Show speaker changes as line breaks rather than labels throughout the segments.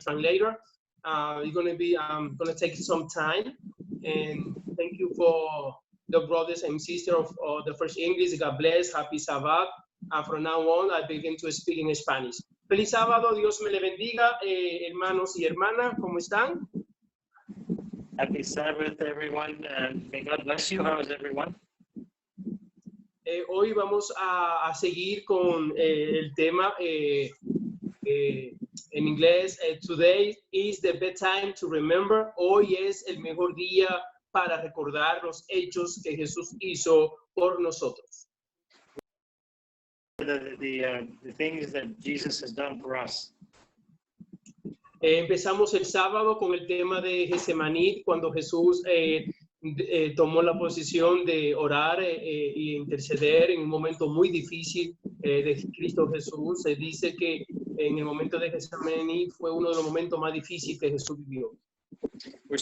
translator. It's going to be going to take some time, and thank you for the brothers and sisters of the First English. God bless. Happy Sabbath. From now on, I begin to speak in Spanish. Feliz sábado. Dios me le bendiga, hermanos y hermanas. ¿Cómo están?
Happy Sabbath, everyone. May God bless you. How is everyone?
Hoy vamos a seguir con el tema en inglés. Today is the best time to remember. Hoy es el mejor día para recordar los hechos que Jesús hizo por nosotros.
The things that Jesus has done for us.
Empezamos el sábado con el tema de Getsemaní, cuando Jesús tomó la posición de orar e interceder en un momento muy difícil de Cristo Jesús. Se dice que en el momento de Getsemaní fue uno de los momentos más difíciles que Jesús vivió.
We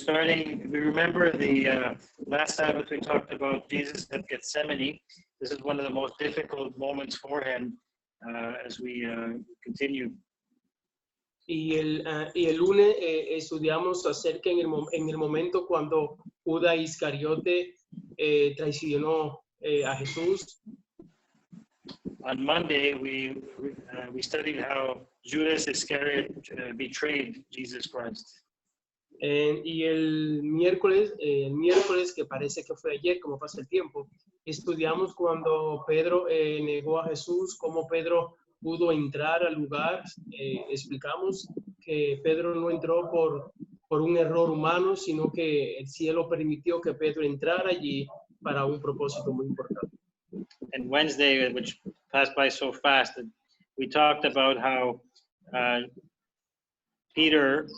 remember the last Sabbath we talked about Jesus at Gethsemane. This is one of the most difficult moments for him as we continue.
Y el lunes estudiamos acerca en el momento cuando Judas Iscariote traicionó a Jesús.
On Monday, we studied how Judas Iscariot betrayed Jesus Christ.
Y el miércoles, que parece que fue ayer, como pasa el tiempo, estudiamos cuando Pedro negó a Jesús, cómo Pedro pudo entrar al lugar. Explicamos que Pedro no entró por un error humano, sino que el cielo permitió que Pedro entrara allí para un propósito muy importante.
And Wednesday, which passed by so fast, we talked about how Peter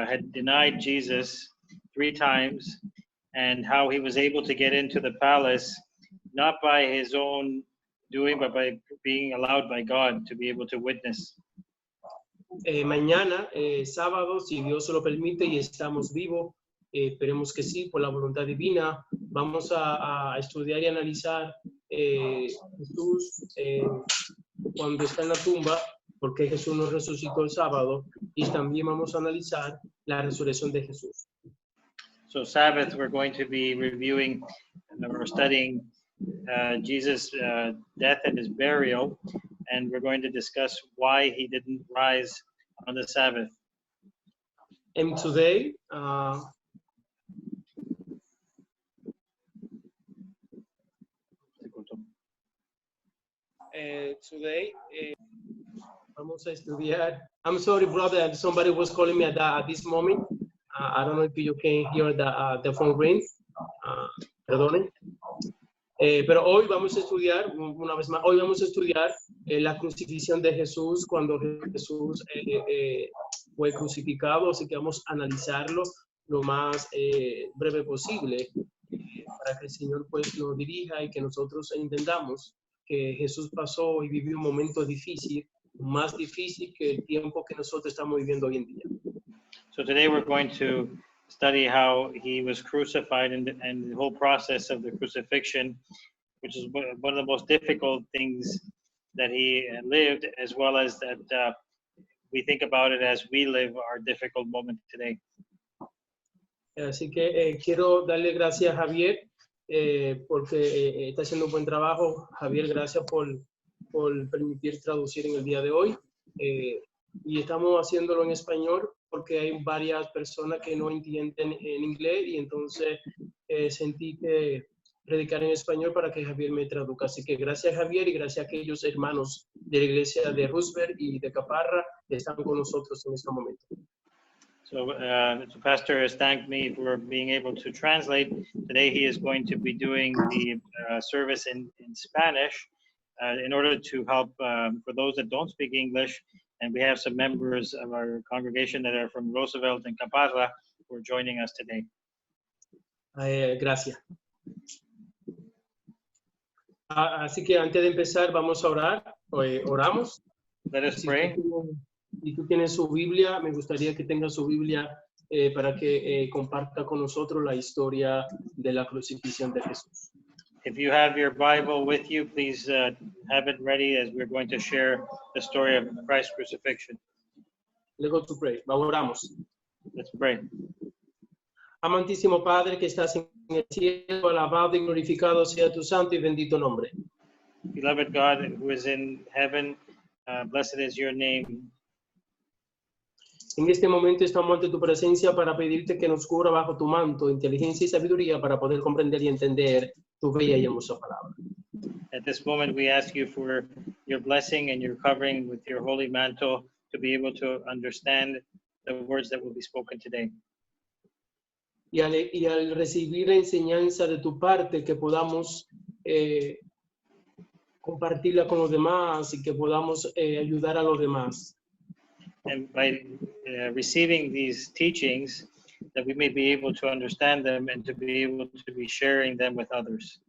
had denied Jesus 3 times, and how he was able to get into the palace, not by his own doing, but by being allowed by God to be able to witness.
Mañana, sábado, si Dios se lo permite y estamos vivos, esperemos que sí, por la voluntad divina, vamos a estudiar y analizar Jesús cuando está en la tumba, porque Jesús nos resucitó el sábado, y también vamos a analizar la resurrección de Jesús.
So Sabbath, we're going to be reviewing or studying Jesus' death and his burial, and we're going to discuss why he didn't rise on the Sabbath.
And today, vamos a estudiar. I'm sorry, brother, somebody was calling me at this moment. I don't know if you can hear the phone ring. Perdonen. Pero hoy vamos a estudiar, una vez más, hoy vamos a estudiar la crucifixión de Jesús, cuando Jesús fue crucificado, así que vamos a analizarlo lo más breve posible para que el Señor pues nos dirija y que nosotros entendamos que Jesús pasó y vivió un momento difícil, más difícil que el tiempo que nosotros estamos viviendo hoy en día.
So today we're going to study how he was crucified and the whole process of the crucifixion, which is one of the most difficult things that he lived, as well as that we think about it as we live our difficult moment today.
Así que quiero darle gracias a Javier porque está haciendo un buen trabajo. Javier, gracias por permitir traducir en el día de hoy. Y estamos haciéndolo en español porque hay varias personas que no entienden en inglés, y entonces sentí que predicar en español para que Javier me traduzca. Así que gracias, Javier, y gracias a aquellos hermanos de la iglesia de Roosevelt y de Caparra que están con nosotros en este momento.
So the pastor has thanked me for being able to translate. Today he is going to be doing the service in Spanish in order to help for those that don't speak English. And we have some members of our congregation that are from Roosevelt and Caparra who are joining us today.
Gracias. Así que antes de empezar vamos a orar. Oramos.
Let us pray.
Si tú tienes su Biblia, me gustaría que tenga su Biblia para que comparta con nosotros la historia de la crucifixión de Jesús.
If you have your Bible with you, please have it ready as we're going to share the story of Christ's crucifixion.
Let's go to pray. Oramos.
Let's pray.
Amantísimo Padre que estás en el cielo, alabado y glorificado sea tu santo y bendito nombre.
Beloved God who is in heaven, blessed is your name.
En este momento estamos ante tu presencia para pedirte que nos cubra bajo tu manto, inteligencia y sabiduría para poder comprender y entender tu bella y hermosa palabra.
At this moment, we ask you for your blessing and your covering with your holy mantle to be able to understand the words that will be spoken today.
Y al recibir la enseñanza de tu parte, que podamos compartirla con los demás y que podamos ayudar a los demás.
And by receiving these teachings, that we may be able to understand them and to be able to be sharing them with others.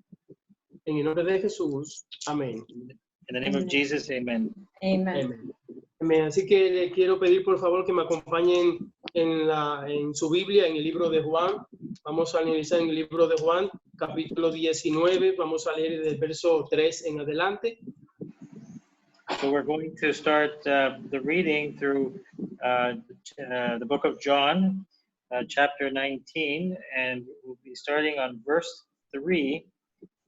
En el nombre de Jesús, amén.
In the name of Jesus, amen.
Amen.
Amén. Amén. Así que le quiero pedir por favor que me acompañen en su Biblia, en el libro de Juan. Vamos a analizar en el libro de Juan, capítulo 19. Vamos a leer del verso 3 en adelante.
So we're going to start the reading through the book of John, chapter 19, and we'll be starting on verse 3,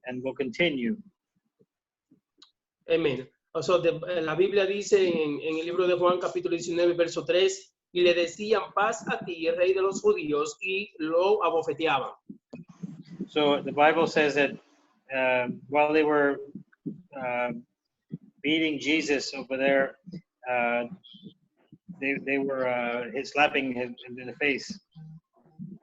and we'll continue.
Amén. O sea, la Biblia dice en el libro de Juan, capítulo 19, verso 3, y le decían paz a ti, rey de los judíos, y lo abofeteaban.
So the Bible says that while they were beating Jesus over there, they were slapping him in the face.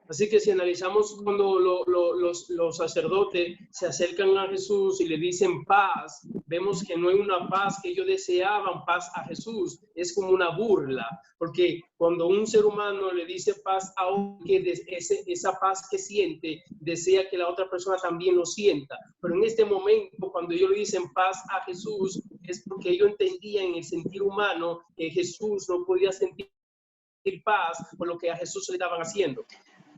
Así que si analizamos cuando los sacerdotes se acercan a Jesús y le dicen paz, vemos que no hay una paz que ellos deseaban, paz a Jesús, es como una burla, porque cuando un ser humano le dice paz a otro, esa paz que siente, desea que la otra persona también lo sienta. Pero en este momento, cuando ellos le dicen paz a Jesús, es porque ellos entendían en el sentir humano que Jesús no podía sentir paz por lo que a Jesús le estaban haciendo.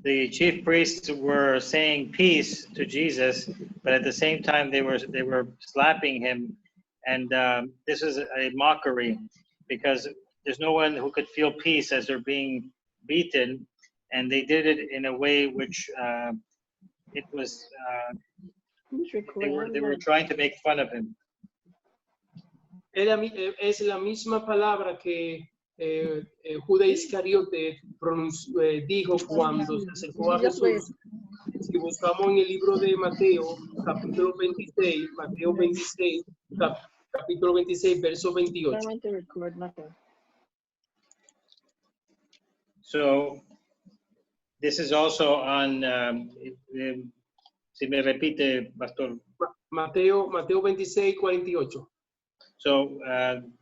The chief priests were saying peace to Jesus, but at the same time they were slapping him, and this is a mockery because there's no one who could feel peace as they're being beaten, and they did it in a way which it was they were trying to make fun of him.
Es la misma palabra que Judas Iscariote dijo cuando se acercó a Jesús. Si buscamos en el libro de Mateo, capítulo 26, capítulo 26, verso 28.
So this is also on, si me repite, Pastor.
Mateo 26, 48.
So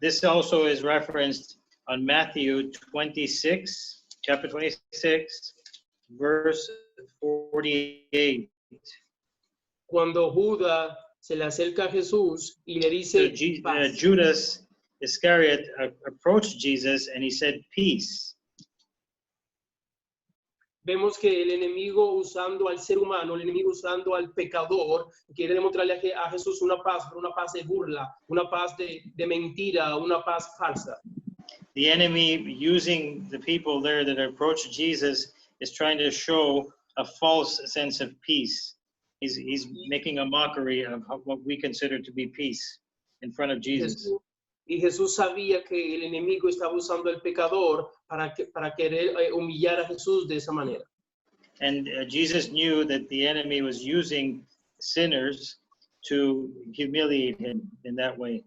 this also is referenced on Matthew 26, chapter 26, verse 48.
Cuando Judas se le acerca a Jesús y le dice,
so Judas Iscariot approached Jesus and he said, peace.
Vemos que el enemigo usando al ser humano, el enemigo usando al pecador, quiere demostrarle a Jesús una paz, pero una paz de burla, una paz de mentira, una paz falsa.
The enemy, using the people there that approach Jesus, is trying to show a false sense of peace. He's making a mockery of what we consider to be peace in front of Jesus.
Y Jesús sabía que el enemigo estaba usando al pecador para querer humillar a Jesús de esa manera.
And Jesus knew that the enemy was using sinners to humiliate him in that way.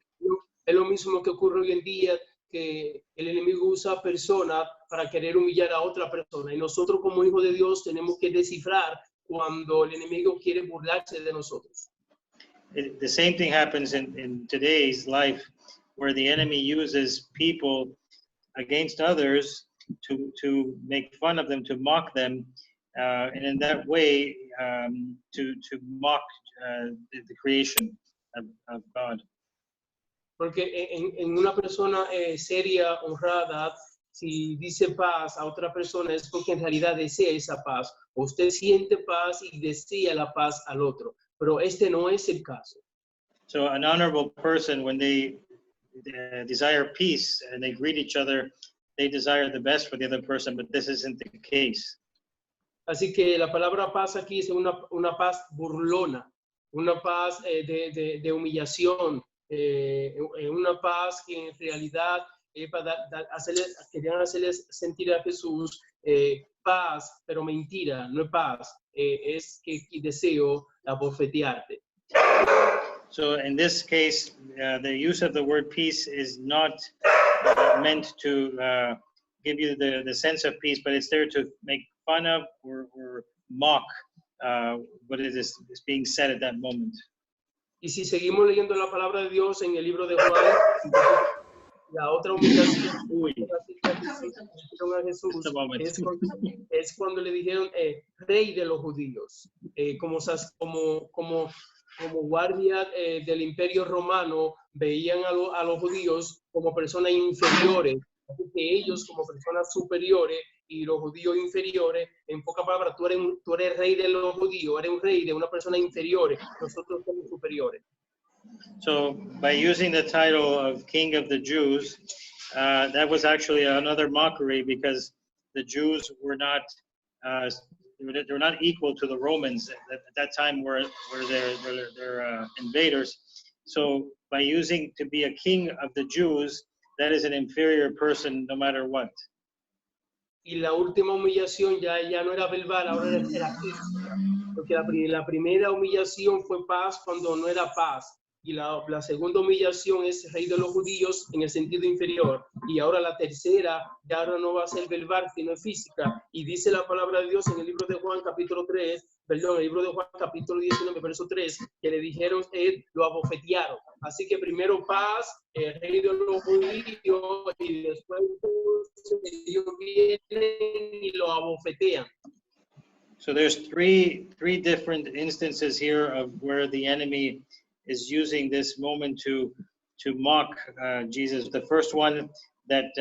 Es lo mismo que ocurre hoy en día, que el enemigo usa a personas para querer humillar a otra persona. Y nosotros como hijos de Dios tenemos que descifrar cuando el enemigo quiere burlarse de nosotros.
The same thing happens in today's life, where the enemy uses people against others to make fun of them, to mock them, and in that way to mock the creation of God.
Porque en una persona seria, honrada, si dice paz a otra persona es porque en realidad desea esa paz. Usted siente paz y desea la paz al otro, pero este no es el caso.
So an honorable person, when they desire peace and they greet each other they desire the best for the other person, but this isn't the case.
Así que la palabra paz aquí es una paz burlona, una paz de humillación, una paz que en realidad querían hacerles sentir a Jesús paz, pero mentira, no es paz, es que deseo abofetearte.
So in this case, the use of the word peace is not meant to give you the sense of peace, but it's there to make fun of or mock what it is being said at that moment.
Y si seguimos leyendo la palabra de Dios en el libro de Juan, la otra humillación a Jesús es cuando le dijeron rey de los judíos, como guardia del imperio romano veían a los judíos como personas inferiores, así que ellos como personas superiores y los judíos inferiores, en pocas palabras, tú eres rey de los judíos, eres un rey de una persona inferior, nosotros somos superiores.
So by using the title of King of the Jews, that was actually another mockery because the Jews were not they were not equal to the Romans at that time were their invaders. So by using to be a king of the Jews, that is an inferior person no matter what.
Y la última humillación ya no era verbal, ahora era física. Porque la primera humillación fue paz cuando no era paz. Y la segunda humillación es rey de los judíos en el sentido inferior. Y ahora la tercera ya ahora no va a ser verbal, sino física. Y dice la palabra de Dios en el libro de Juan capítulo 3, perdón, el libro de Juan capítulo 19, verso 3, que le dijeron, lo abofetearon. Así que primero paz, rey de los judíos, y después ellos vienen y lo abofetean.
So there's three different instances here of where the enemy is using this moment to mock Jesus. The first one that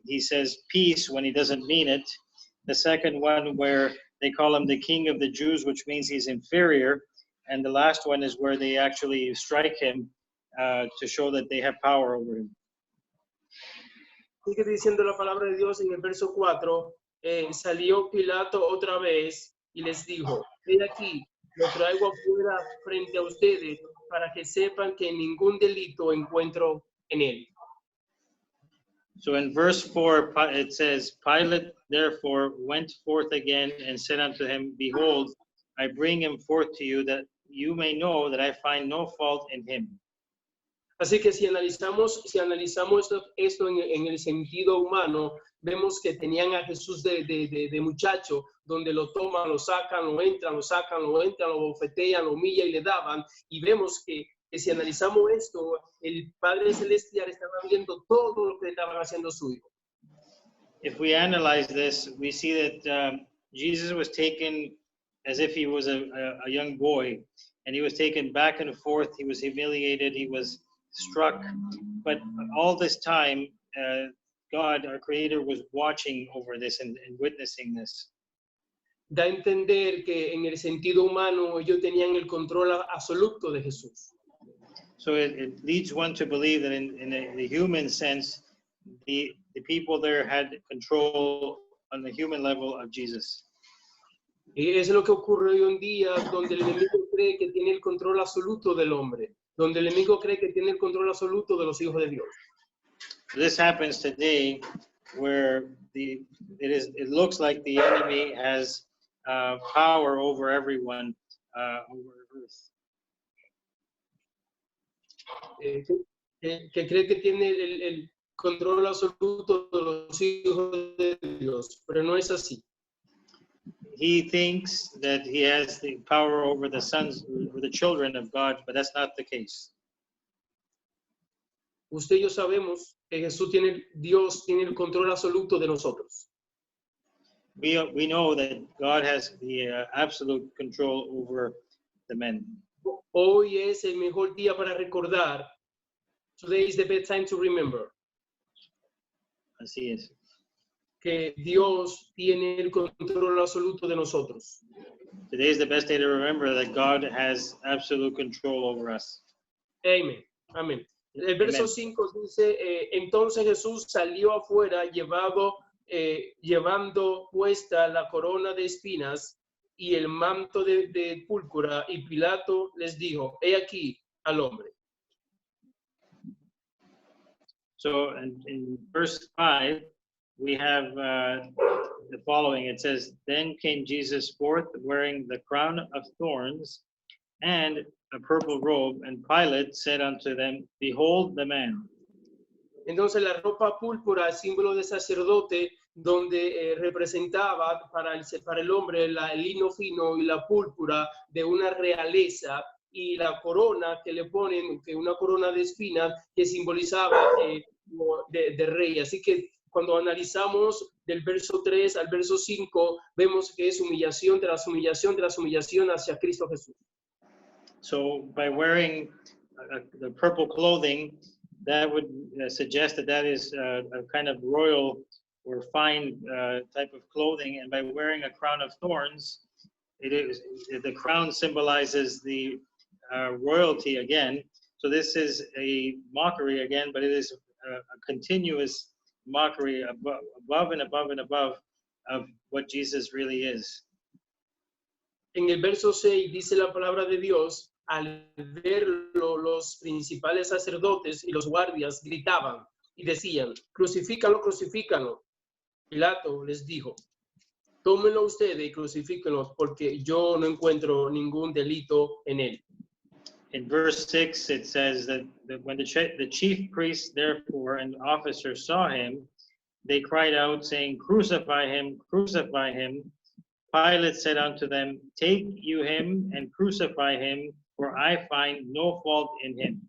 he says peace when he doesn't mean it. The second one where they call him the King of the Jews, which means he's inferior. And the last one is where they actually strike him to show that they have power over him.
Sigue diciendo la palabra de Dios en el verso 4, salió Pilato otra vez y les dijo, ve aquí, lo traigo afuera frente a ustedes para que sepan que ningún delito encuentro en él.
So in verse 4, it says, Pilate therefore went forth again and said unto him, behold, I bring him forth to you, that you may know that I find no fault in him.
Así que si analizamos esto en el sentido humano, vemos que tenían a Jesús de muchacho, donde lo toman, lo sacan, lo entran, lo bofetean, lo humillan y le daban. Y vemos que si analizamos esto, el Padre Celestial estaba viendo todo lo que estaban haciendo su hijo.
If we analyze this, we see that Jesus was taken as if he was a young boy, and he was taken back and forth. He was humiliated. He was struck. But all this time, God, our Creator, was watching over this and witnessing this.
Da a entender que en el sentido humano ellos tenían el control absoluto de Jesús.
So it leads one to believe that in the human sense, the people there had control on the human level of Jesus.
Y es lo que ocurre hoy en día, donde el enemigo cree que tiene el control absoluto del hombre, donde el enemigo cree que tiene el control absoluto de los hijos de Dios.
This happens today, where it looks like the enemy has power over everyone over earth.
Que cree que tiene el control absoluto de los hijos de Dios, pero no es así.
He thinks that he has the power over the sons or the children of God, but that's not the case.
Usted y yo sabemos que Dios tiene el control absoluto de nosotros.
We know that God has the absolute control over the men.
Hoy es el mejor día para recordar. Today is the best time to remember.
Así es.
Que Dios tiene el control absoluto de nosotros.
Today is the best day to remember that God has absolute control over us.
Amen. Amén. El verso
Amen.
5 dice, entonces Jesús salió afuera llevando puesta la corona de espinas y el manto de púrpura, y Pilato les dijo, he aquí al hombre.
So in verse 5, we have the following. It says, then came Jesus forth wearing the crown of thorns and a purple robe, and Pilate said unto them, behold the man.
Entonces la ropa púrpura, símbolo de sacerdote, donde representaba para el hombre el lino fino y la púrpura de una realeza, y la corona que le ponen, que una corona de espinas que simbolizaba de rey. Así que cuando analizamos del verso 3 al verso 5, vemos que es humillación tras humillación tras humillación hacia Cristo Jesús.
So by wearing the purple clothing, that would suggest that is a kind of royal or fine type of clothing. And by wearing a crown of thorns, the crown symbolizes the royalty again. So this is a mockery again, but it is a continuous mockery above and above and above of what Jesus really is.
En el verso 6 dice la palabra de Dios, al verlo los principales sacerdotes y los guardias gritaban y decían, crucifícalo, crucifícalo. Pilato les dijo, tómenlo ustedes y crucifíquenlo, porque yo no encuentro ningún delito en él.
In verse 6, it says that when the chief priests, therefore, and officers saw him, they cried out, saying, crucify him, crucify him. Pilate said unto them, take you him and crucify him, for I find no fault in him.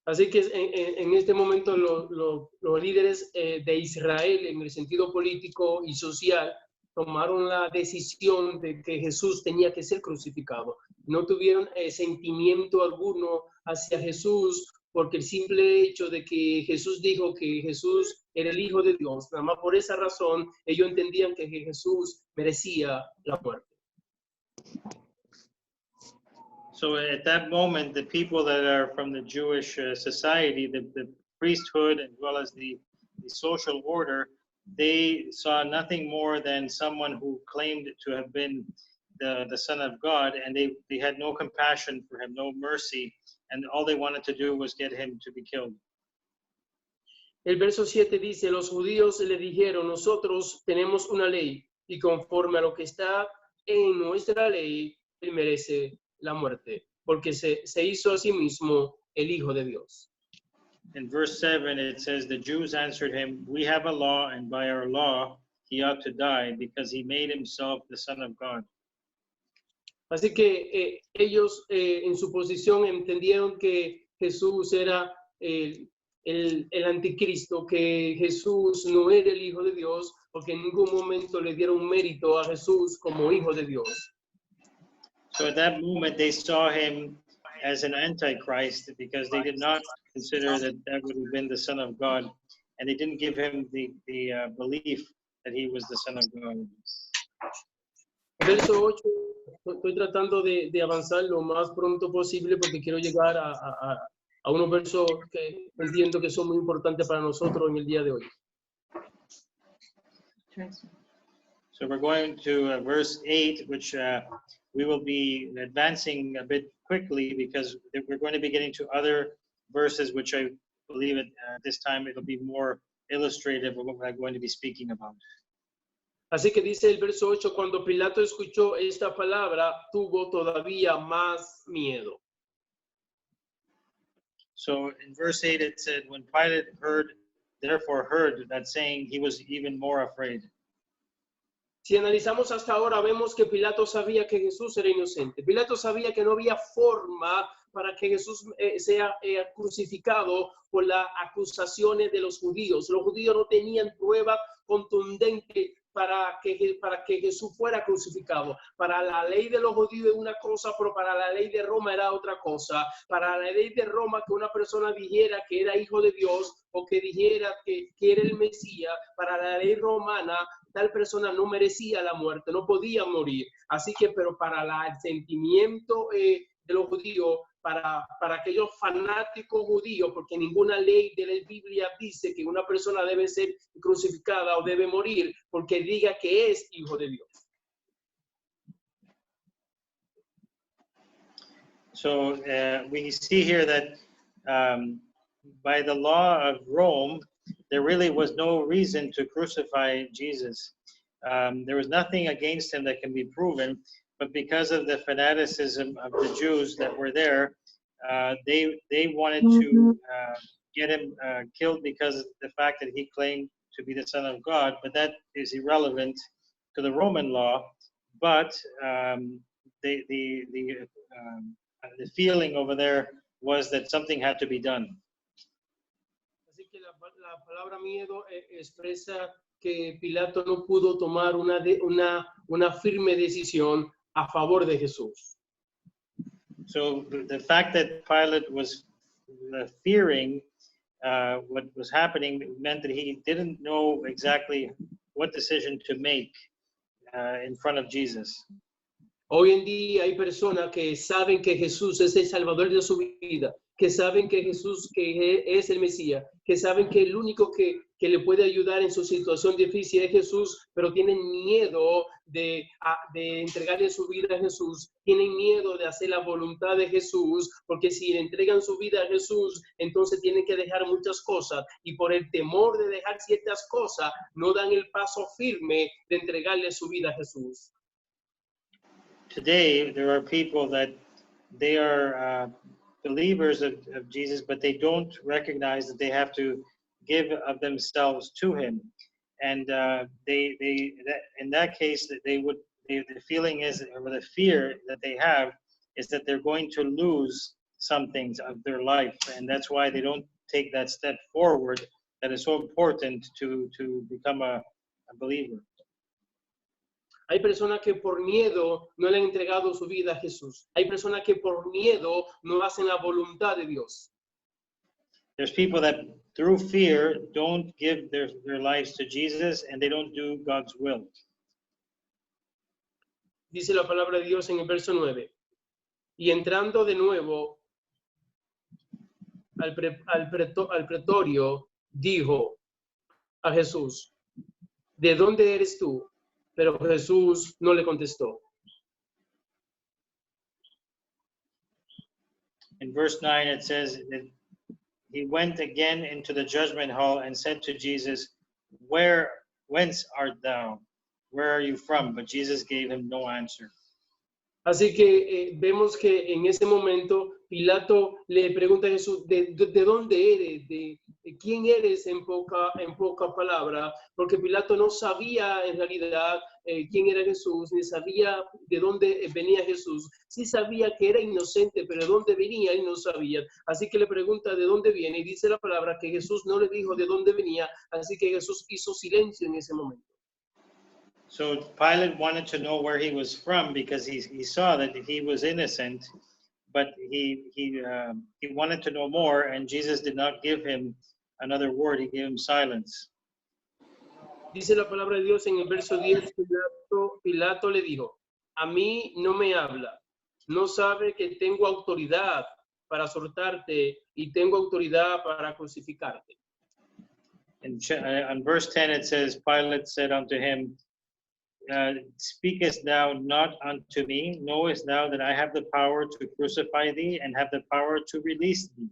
Así que en este momento los líderes de Israel, en el sentido político y social, tomaron la decisión de que Jesús tenía que ser crucificado. No tuvieron sentimiento alguno hacia Jesús, porque el simple hecho de que Jesús dijo que Jesús era el Hijo de Dios, nada más por esa razón, ellos entendían que Jesús merecía la muerte.
So at that moment, the people that are from the Jewish society, the priesthood, as well as the social order, they saw nothing more than someone who claimed to have been the Son of God, and they had no compassion for him, no mercy, and all they wanted to do was get him to be killed.
El verso 7 dice, los judíos le dijeron, nosotros tenemos una ley, y conforme a lo que está en nuestra ley, él merece la muerte, porque se hizo a sí mismo el Hijo de Dios.
In verse 7, it says, the Jews answered him, we have a law, and by our law he ought to die, because he made himself the Son of God.
Así que ellos en su posición entendieron que Jesús era el anticristo, que Jesús no era el Hijo de Dios, porque en ningún momento le dieron mérito a Jesús como Hijo de Dios.
So at that moment, they saw him as an antichrist, because they did not consider that would have been the Son of God, and they didn't give him the belief that he was the Son of God.
Verso 8, estoy tratando de avanzar lo más pronto posible porque quiero llegar a unos versos que entiendo que son muy importantes para nosotros en el día de hoy.
So we're going to verse 8, which we will be advancing a bit quickly, because we're going to be getting to other verses, which I believe at this time it'll be more illustrative of what we're going to be speaking about.
Así que dice el verso 8, cuando Pilato escuchó esta palabra, tuvo todavía más miedo.
So in verse 8 it said, when Pilate therefore heard that saying, he was even more afraid.
Si analizamos hasta ahora, vemos que Pilato sabía que Jesús era inocente. Pilato sabía que no había forma para que Jesús sea crucificado por las acusaciones de los judíos. Los judíos no tenían prueba contundente para que Jesús fuera crucificado. Para la ley de los judíos es una cosa, pero para la ley de Roma era otra cosa. Para la ley de Roma, que una persona dijera que era hijo de Dios o que dijera que era el Mesías, para la ley romana, tal persona no merecía la muerte, no podía morir. Así que, pero para el sentimiento de los judíos, para aquellos fanáticos judíos, porque ninguna ley de la Biblia dice que una persona debe ser crucificada o debe morir porque diga que es hijo de Dios.
So we see here that by the law of Rome, there really was no reason to crucify Jesus. There was nothing against him that can be proven, but because of the fanaticism of the Jews that were there, they wanted to get him killed because of the fact that he claimed to be the Son of God, but that is irrelevant to the Roman law. But the feeling over there was that something had to be done.
Así que la palabra miedo expresa que Pilato no pudo tomar una firme decisión a favor de Jesús.
So the fact that Pilate was fearing what was happening meant that he didn't know exactly what decision to make in front of Jesus.
Hoy en día hay personas que saben que Jesús es el Salvador de su vida, que saben que Jesús que es el Mesías, que saben que el único que le puede ayudar en su situación difícil es Jesús, pero tienen miedo de entregarle su vida a Jesús, tienen miedo de hacer la voluntad de Jesús, porque si le entregan su vida a Jesús, entonces tienen que dejar muchas cosas, y por el temor de dejar ciertas cosas, no dan el paso firme de entregarle su vida a Jesús.
Today, there are people that they are believers of Jesus, but they don't recognize that they have to give of themselves to him. And in that case, the feeling is, or the fear that they have is that they're going to lose some things of their life. And that's why they don't take that step forward that is so important to become a believer.
Hay personas que por miedo no le han entregado su vida a Jesús. Hay personas que por miedo no hacen la voluntad de Dios.
There's people that through fear don't give their lives to Jesus and they don't do God's will.
Dice la palabra de Dios en el verso 9. Y entrando de nuevo al pretorio, dijo a Jesús, ¿de dónde eres tú? Pero Jesús no le contestó.
In verse 9 it says that he went again into the judgment hall and said to Jesus, whence art thou? Where are you from? But Jesus gave him no answer.
Así que vemos que en ese momento Pilato le pregunta a Jesús, ¿de dónde eres? ¿De quién eres en poca palabra? Porque Pilato no sabía en realidad quién era Jesús, ni sabía de dónde venía Jesús. Sí sabía que era inocente, pero de dónde venía él no sabía. Así que le pregunta de dónde viene y dice la palabra que Jesús no le dijo de dónde venía, así que Jesús hizo silencio en ese momento.
So Pilate wanted to know where he was from because he saw that he was innocent, but he wanted to know more, and Jesus did not give him another word. He gave him silence.
Dice la palabra de Dios en el verso 10, Pilato le dijo, a mí no me habla, no sabe que tengo autoridad para soltarte y tengo autoridad para crucificarte.
In verse 10 it says, Pilate said unto him, speakest thou not unto me? Knowest thou that I have the power to crucify thee and have the power to release thee?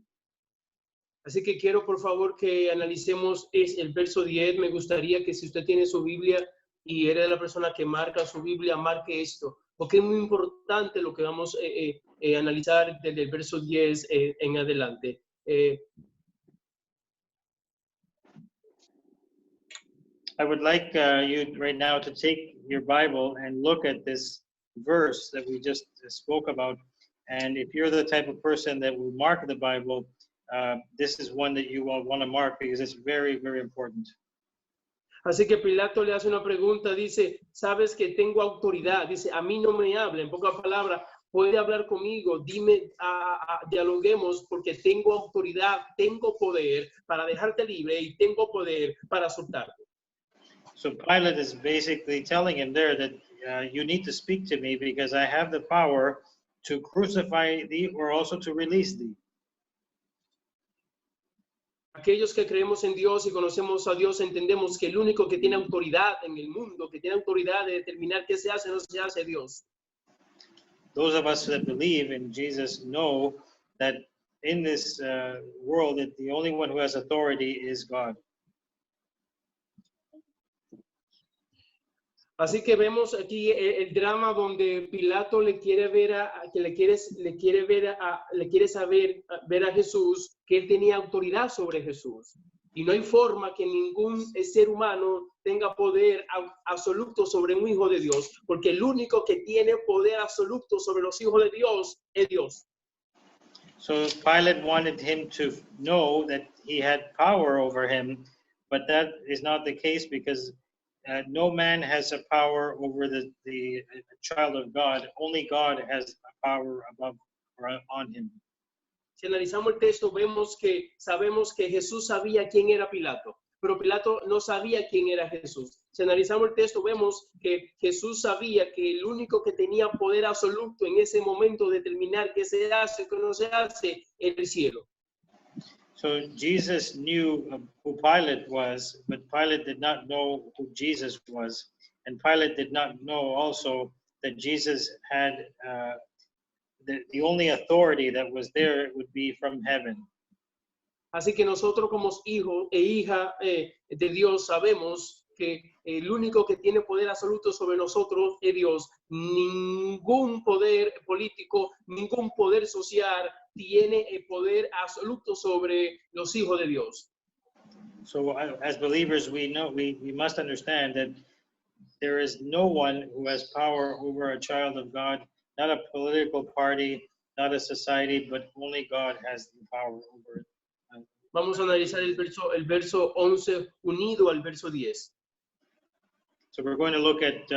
Así que quiero por favor que analicemos el verso 10. Me gustaría que si usted tiene su Biblia y eres la persona que marca su Biblia, marque esto, porque es muy importante lo que vamos a analizar desde el verso 10 en adelante.
I would like you right now to take your Bible and look at this verse that we just spoke about. And if you're the type of person that will mark the Bible, this is one that you will want to mark because it's very, very important.
Así que Pilato le hace una pregunta, dice, ¿sabes que tengo autoridad? Dice, a mí no me habla, en pocas palabras, puede hablar conmigo, dime, dialoguemos, porque tengo autoridad, tengo poder para dejarte libre y tengo poder para soltarte.
So Pilate is basically telling him there that you need to speak to me because I have the power to crucify thee or also to release thee.
Aquellos que creemos en Dios y conocemos a Dios entendemos que el único que tiene autoridad en el mundo, que tiene autoridad de determinar qué se hace o no se hace, es Dios.
Those of us that believe in Jesus know that in this world, that the only one who has authority is God.
Así que vemos aquí el drama donde Pilato le quiere ver ver a Jesús, que él tenía autoridad sobre Jesús. Y no hay forma que ningún ser humano tenga poder absoluto sobre un hijo de Dios, porque el único que tiene poder absoluto sobre los hijos de Dios es Dios.
So Pilate wanted him to know that he had power over him, but that is not the case, because no man has a power over the child of God. Only God has a power above or on him.
Si analizamos el texto, sabemos que Jesús sabía quién era Pilato, pero Pilato no sabía quién era Jesús. Si analizamos el texto, vemos que Jesús sabía que el único que tenía poder absoluto en ese momento de determinar qué se hace o qué no se hace era el cielo.
So Jesus knew who Pilate was, but Pilate did not know who Jesus was. And Pilate did not know also that Jesus had the only authority that was there would be from heaven.
Así que nosotros como hijo e hija de Dios sabemos que el único que tiene poder absoluto sobre nosotros es Dios. Ningún poder político, ningún poder social tiene el poder absoluto sobre los hijos de Dios.
So as believers, we know we must understand that there is no one who has power over a child of God, not a political party, not a society, but only God has the power over it.
Vamos a analizar el verso 11 unido al verso 10.
So we're going to look at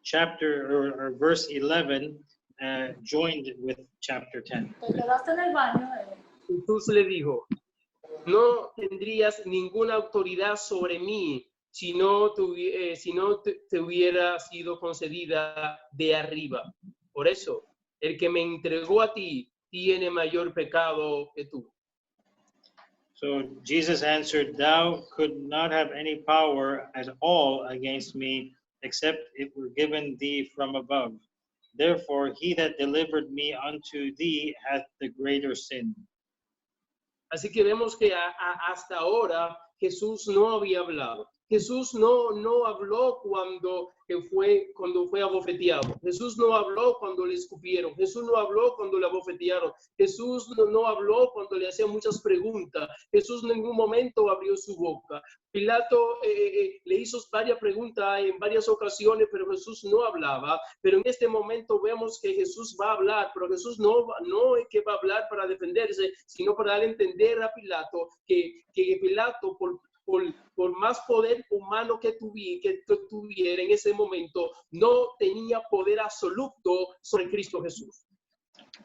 chapter or verse 11 joined with chapter 10.
Jesús le dijo, no tendrías ninguna autoridad sobre mí si no te hubiera sido concedida de arriba. Por eso, el que me entregó a ti tiene mayor pecado que tú.
So Jesus answered, thou could not have any power at all against me, except it were given thee from above. Therefore, he that delivered me unto thee hath the greater sin.
Así que vemos que hasta ahora Jesús no había hablado. Jesús no habló cuando fue abofeteado. Jesús no habló cuando le escupieron. Jesús no habló cuando le abofetearon. Jesús no habló cuando le hacían muchas preguntas. Jesús en ningún momento abrió su boca. Pilato le hizo varias preguntas en varias ocasiones, pero Jesús no hablaba. Pero en este momento vemos que Jesús va a hablar, pero Jesús no es que va a hablar para defenderse, sino para dar a entender a Pilato que Pilato, por más poder humano que tuviera en ese momento, no tenía poder absoluto sobre Cristo Jesús.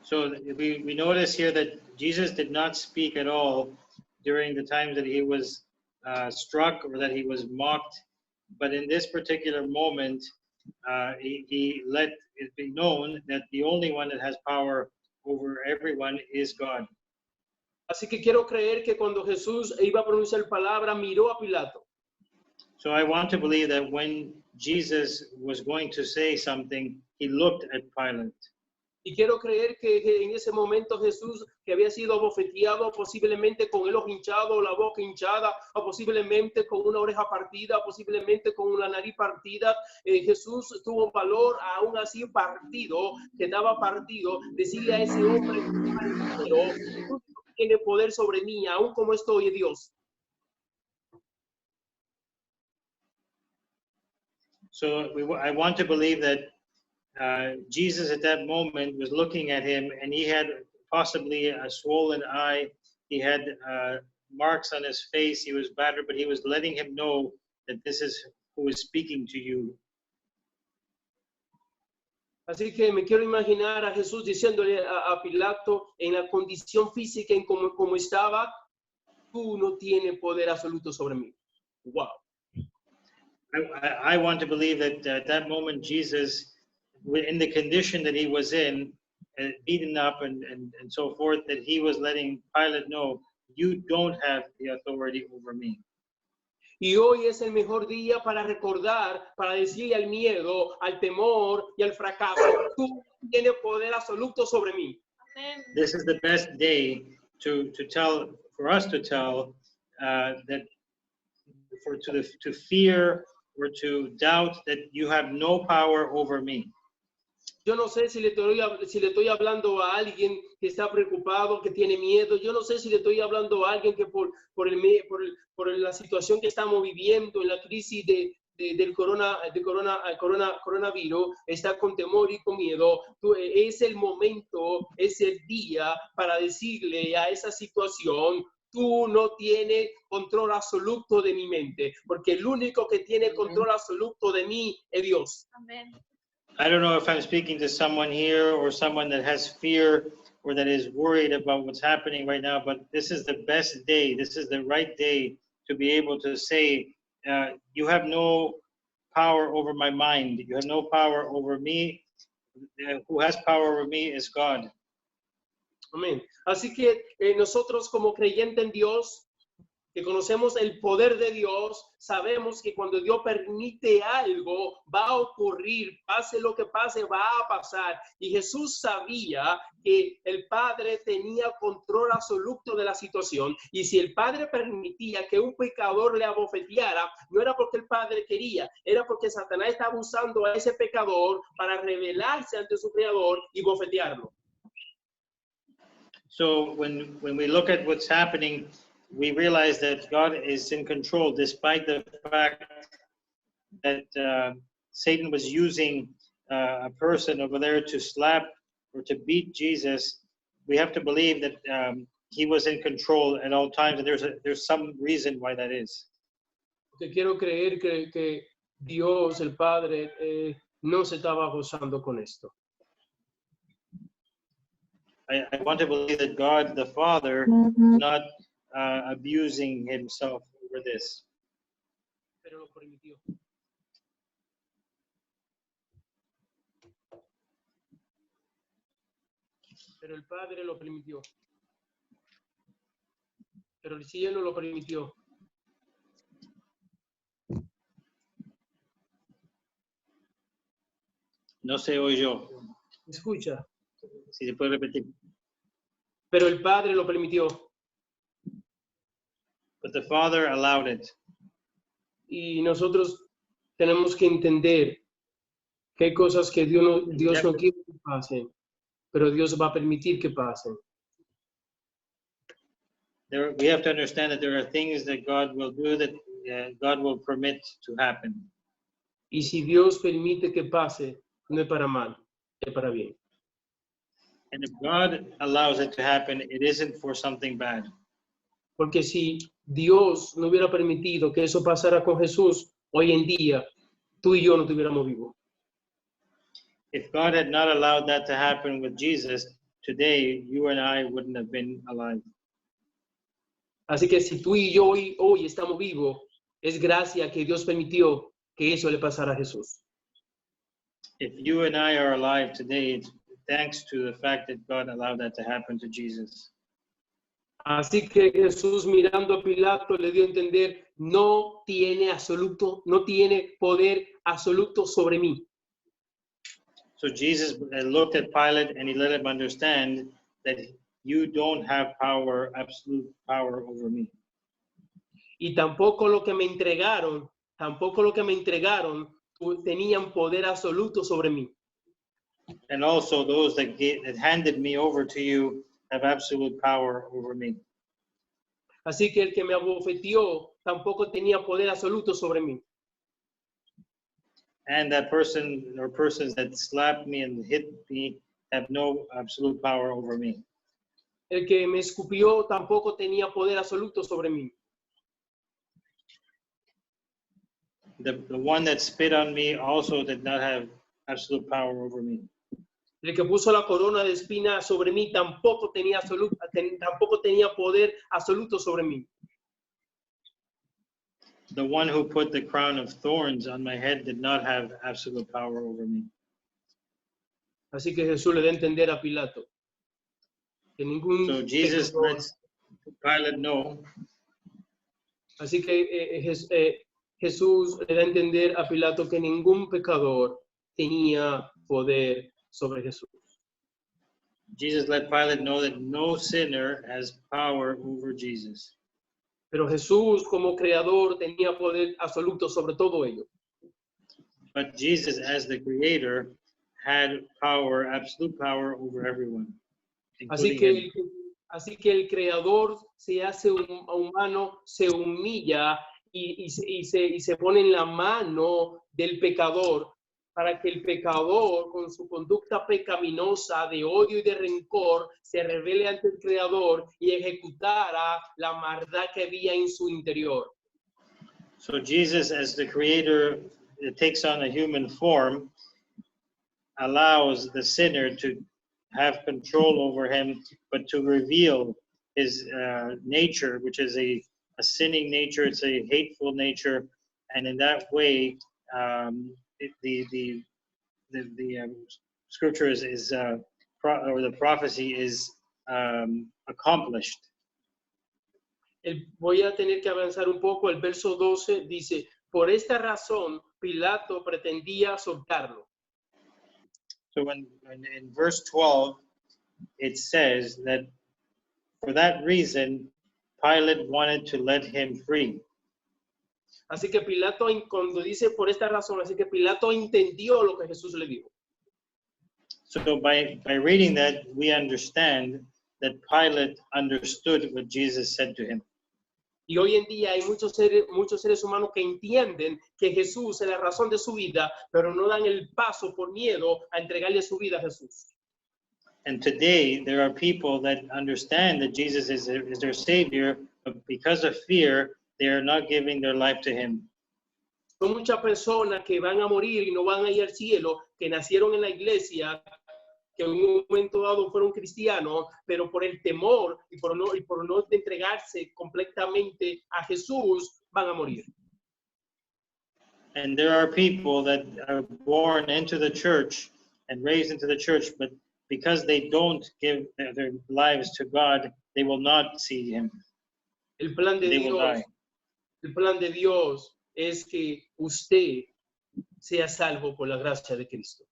So we notice here that Jesus did not speak at all during the times that he was struck or that he was mocked. But in this particular moment, he let it be known that the only one that has power over everyone is God.
Así que quiero creer que cuando Jesús iba a pronunciar palabra, miró a Pilato.
So I want to believe that when Jesus was going to say something, he looked at Pilate.
Y quiero creer que en ese momento Jesús, que había sido abofeteado, posiblemente con el ojo hinchado, la boca hinchada, o posiblemente con una oreja partida, posiblemente con una nariz partida, Jesús tuvo valor, aún así partido, que estaba partido, decirle a ese hombre, tú tienes poder sobre mí, aún como estoy, Dios.
So I want to believe that Jesus at that moment was looking at him, and he had possibly a swollen eye. He had marks on his face. He was battered, but he was letting him know that this is who is speaking to you.
Así que me quiero imaginar a Jesús diciéndole a Pilato en la condición física en como estaba, tú no tienes poder absoluto sobre mí. Wow.
I want to believe that at that moment Jesus, in the condition that he was in, beaten up and so forth, that he was letting Pilate know, you don't have the authority over me.
Y hoy es el mejor día para recordar, para decirle al miedo, al temor y al fracaso, tú tienes poder absoluto sobre mí.
This is the best day to tell, for us to tell that to fear or to doubt that you have no power over me.
Yo no sé si le estoy hablando a alguien que está preocupado, que tiene miedo. Yo no sé si le estoy hablando a alguien que por la situación que estamos viviendo, en la crisis del coronavirus, está con temor y con miedo. Es el momento, es el día para decirle a esa situación, tú no tienes control absoluto de mi mente, porque el único que tiene control absoluto de mí es Dios.
Amén.
I don't know if I'm speaking to someone here or someone that has fear or that is worried about what's happening right now, but this is the best day. This is the right day to be able to say, you have no power over my mind. You have no power over me. Who has power over me is God.
Amén. Así que nosotros como creyentes en Dios, que conocemos el poder de Dios, sabemos que cuando Dios permite algo, va a ocurrir, pase lo que pase, va a pasar. Y Jesús sabía que el Padre tenía control absoluto de la situación. Y si el Padre permitía que un pecador le abofeteara, no era porque el Padre quería, era porque Satanás estaba usando a ese pecador para rebelarse ante su Creador y bofetearlo.
So when we look at what's happening, we realize that God is in control, despite the fact that Satan was using a person over there to slap or to beat Jesus. We have to believe that he was in control at all times, and there's some reason why that is.
Porque quiero creer que Dios, el Padre, no se estaba gozando con esto.
I want to believe that God, the Father, is not abusing himself over this.
Pero lo permitió. Pero el Padre lo permitió. Pero el cielo lo permitió.
No se oyó.
Escucha.
Si se puede repetir.
Pero el Padre lo permitió.
But the Father allowed it.
Y nosotros tenemos que entender que hay cosas que Dios no quiere que pasen, pero Dios va a permitir que pasen.
We have to understand that there are things that God will do that God will permit to happen.
Y si Dios permite que pase, no es para mal, es para bien.
And if God allows it to happen, it isn't for something bad.
Porque si Dios no hubiera permitido que eso pasara con Jesús, hoy en día tú y yo no estuviéramos vivos.
If God had not allowed that to happen with Jesus, today you and I wouldn't have been alive.
Así que si tú y yo hoy estamos vivos, es gracia que Dios permitió que eso le pasara a Jesús.
If you and I are alive today, it's thanks to the fact that God allowed that to happen to Jesus.
Así que Jesús, mirando a Pilato, le dio a entender, no tiene poder absoluto sobre mí.
So Jesus looked at Pilate and he let him understand that you don't have power, absolute power over me.
Y tampoco lo que me entregaron tenían poder absoluto sobre mí.
And also those that handed me over to you have absolute power over me.
Así que el que me abofeteó tampoco tenía poder absoluto sobre mí.
And that person or persons that slapped me and hit me have no absolute power over me.
El que me escupió tampoco tenía poder absoluto sobre mí.
The one that spit on me also did not have absolute power over me.
El que puso la corona de espina sobre mí tampoco tenía poder absoluto sobre mí.
The one who put the crown of thorns on my head did not have absolute power over me.
Así que Jesús le da a entender a Pilato que ningún
So Jesus
pecador,
lets Pilate know
así que Jesús le da a entender a Pilato que ningún pecador tenía poder sobre Jesús.
Jesus let Pilate know that no sinner has power over Jesus.
Pero Jesús como creador tenía poder absoluto sobre todo ello.
But Jesus, as the creator, had power, absolute power over everyone, including him.
Así que el creador se hace humano, se humilla y se pone en la mano del pecador para que el pecador, con su conducta pecaminosa de odio y de rencor, se revele ante el creador y ejecutara la maldad que había en su interior.
So Jesus, as the creator, takes on a human form, allows the sinner to have control over him, but to reveal his nature, which is a sinning nature, it's a hateful nature, and in that way, the scripture or the prophecy is accomplished.
Voy a tener que avanzar un poco. El verso 12 dice, por esta razón Pilato pretendía soltarlo.
So when in verse 12, it says that for that reason, Pilate wanted to let him free.
Así que Pilato, cuando dice por esta razón, así que Pilato entendió lo que Jesús le dijo.
So by reading that, we understand that Pilate understood what Jesus said to him.
Y hoy en día hay muchos seres humanos que entienden que Jesús es la razón de su vida, pero no dan el paso por miedo a entregarle su vida a Jesús.
And today, there are people that understand that Jesus is their Savior, but because of fear, they are not giving their life to him.
Son muchas personas que van a morir y no van a ir al cielo, que nacieron en la iglesia, que en un momento dado fueron cristianos, pero por el temor y por no entregarse completamente a Jesús, van a morir.
And there are people that are born into the church and raised into the church, but because they don't give their lives to God, they will not see him.
El plan de
They will
Dios,
die.
el plan de Dios es que usted sea salvo por la gracia de Cristo.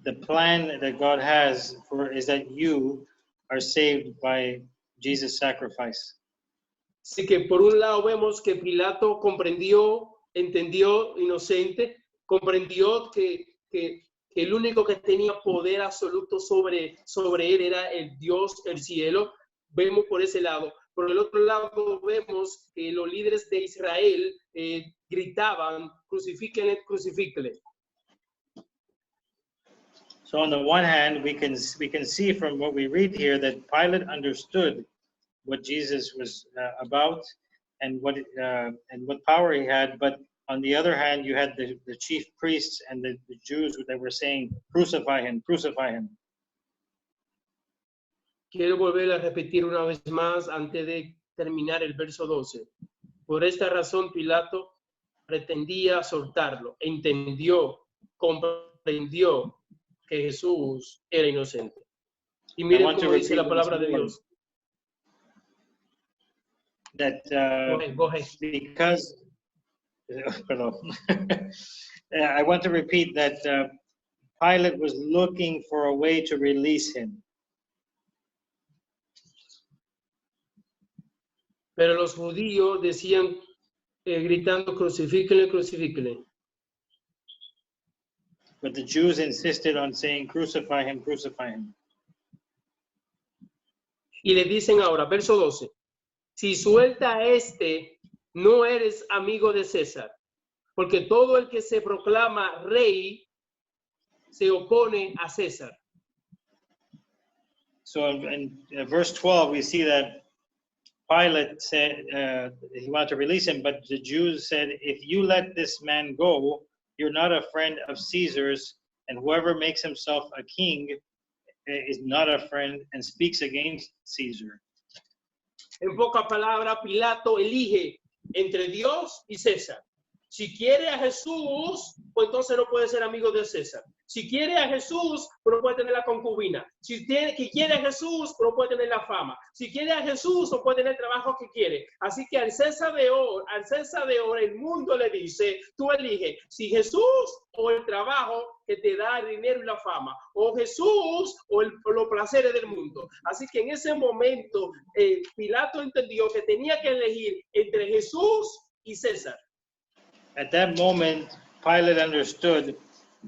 The plan that God has is that you are saved by Jesus' sacrifice.
Así que por un lado vemos que Pilato comprendió, entendió, inocente, comprendió que el único que tenía poder absoluto sobre él era el Dios, el cielo. Vemos por ese lado. Por el otro lado vemos que los líderes de Israel gritaban, crucifíquenle, crucifíquenle.
So on the one hand, we can see from what we read here that Pilate understood what Jesus was about and what power he had. But on the other hand, you had the chief priests and the Jews that were saying, "Crucify him, crucify him."
Quiero volver a repetir una vez más antes de terminar el verso 12. Por esta razón Pilato pretendía soltarlo, entendió, comprendió que Jesús era inocente. Y miren cómo dice la palabra de Dios.
That
Go ahead.
because, pardon. I want to repeat that Pilate was looking for a way to release him.
Pero los judíos decían, gritando, crucifíquenle, crucifíquenle.
But the Jews insisted on saying, "Crucify him, crucify him."
Y le dicen ahora, verso 12, si suelta a este, no eres amigo de César, porque todo el que se proclama rey se opone a César.
So in verse 12, we see that Pilate said he wanted to release him, but the Jews said, "If you let this man go, you're not a friend of Caesar's, and whoever makes himself a king is not a friend and speaks against Caesar."
En pocas palabras, Pilato elige entre Dios y César. Si quiere a Jesús, pues entonces no puede ser amigo de César. Si quiere a Jesús, pues no puede tener la concubina. Si quiere a Jesús, pues no puede tener la fama. Si quiere a Jesús, no puede tener el trabajo que quiere. Así que al César de hoy, el mundo le dice, tú eliges si Jesús o el trabajo que te da el dinero y la fama, o Jesús o los placeres del mundo. Así que en ese momento, Pilato entendió que tenía que elegir entre Jesús y César.
At that moment, Pilate understood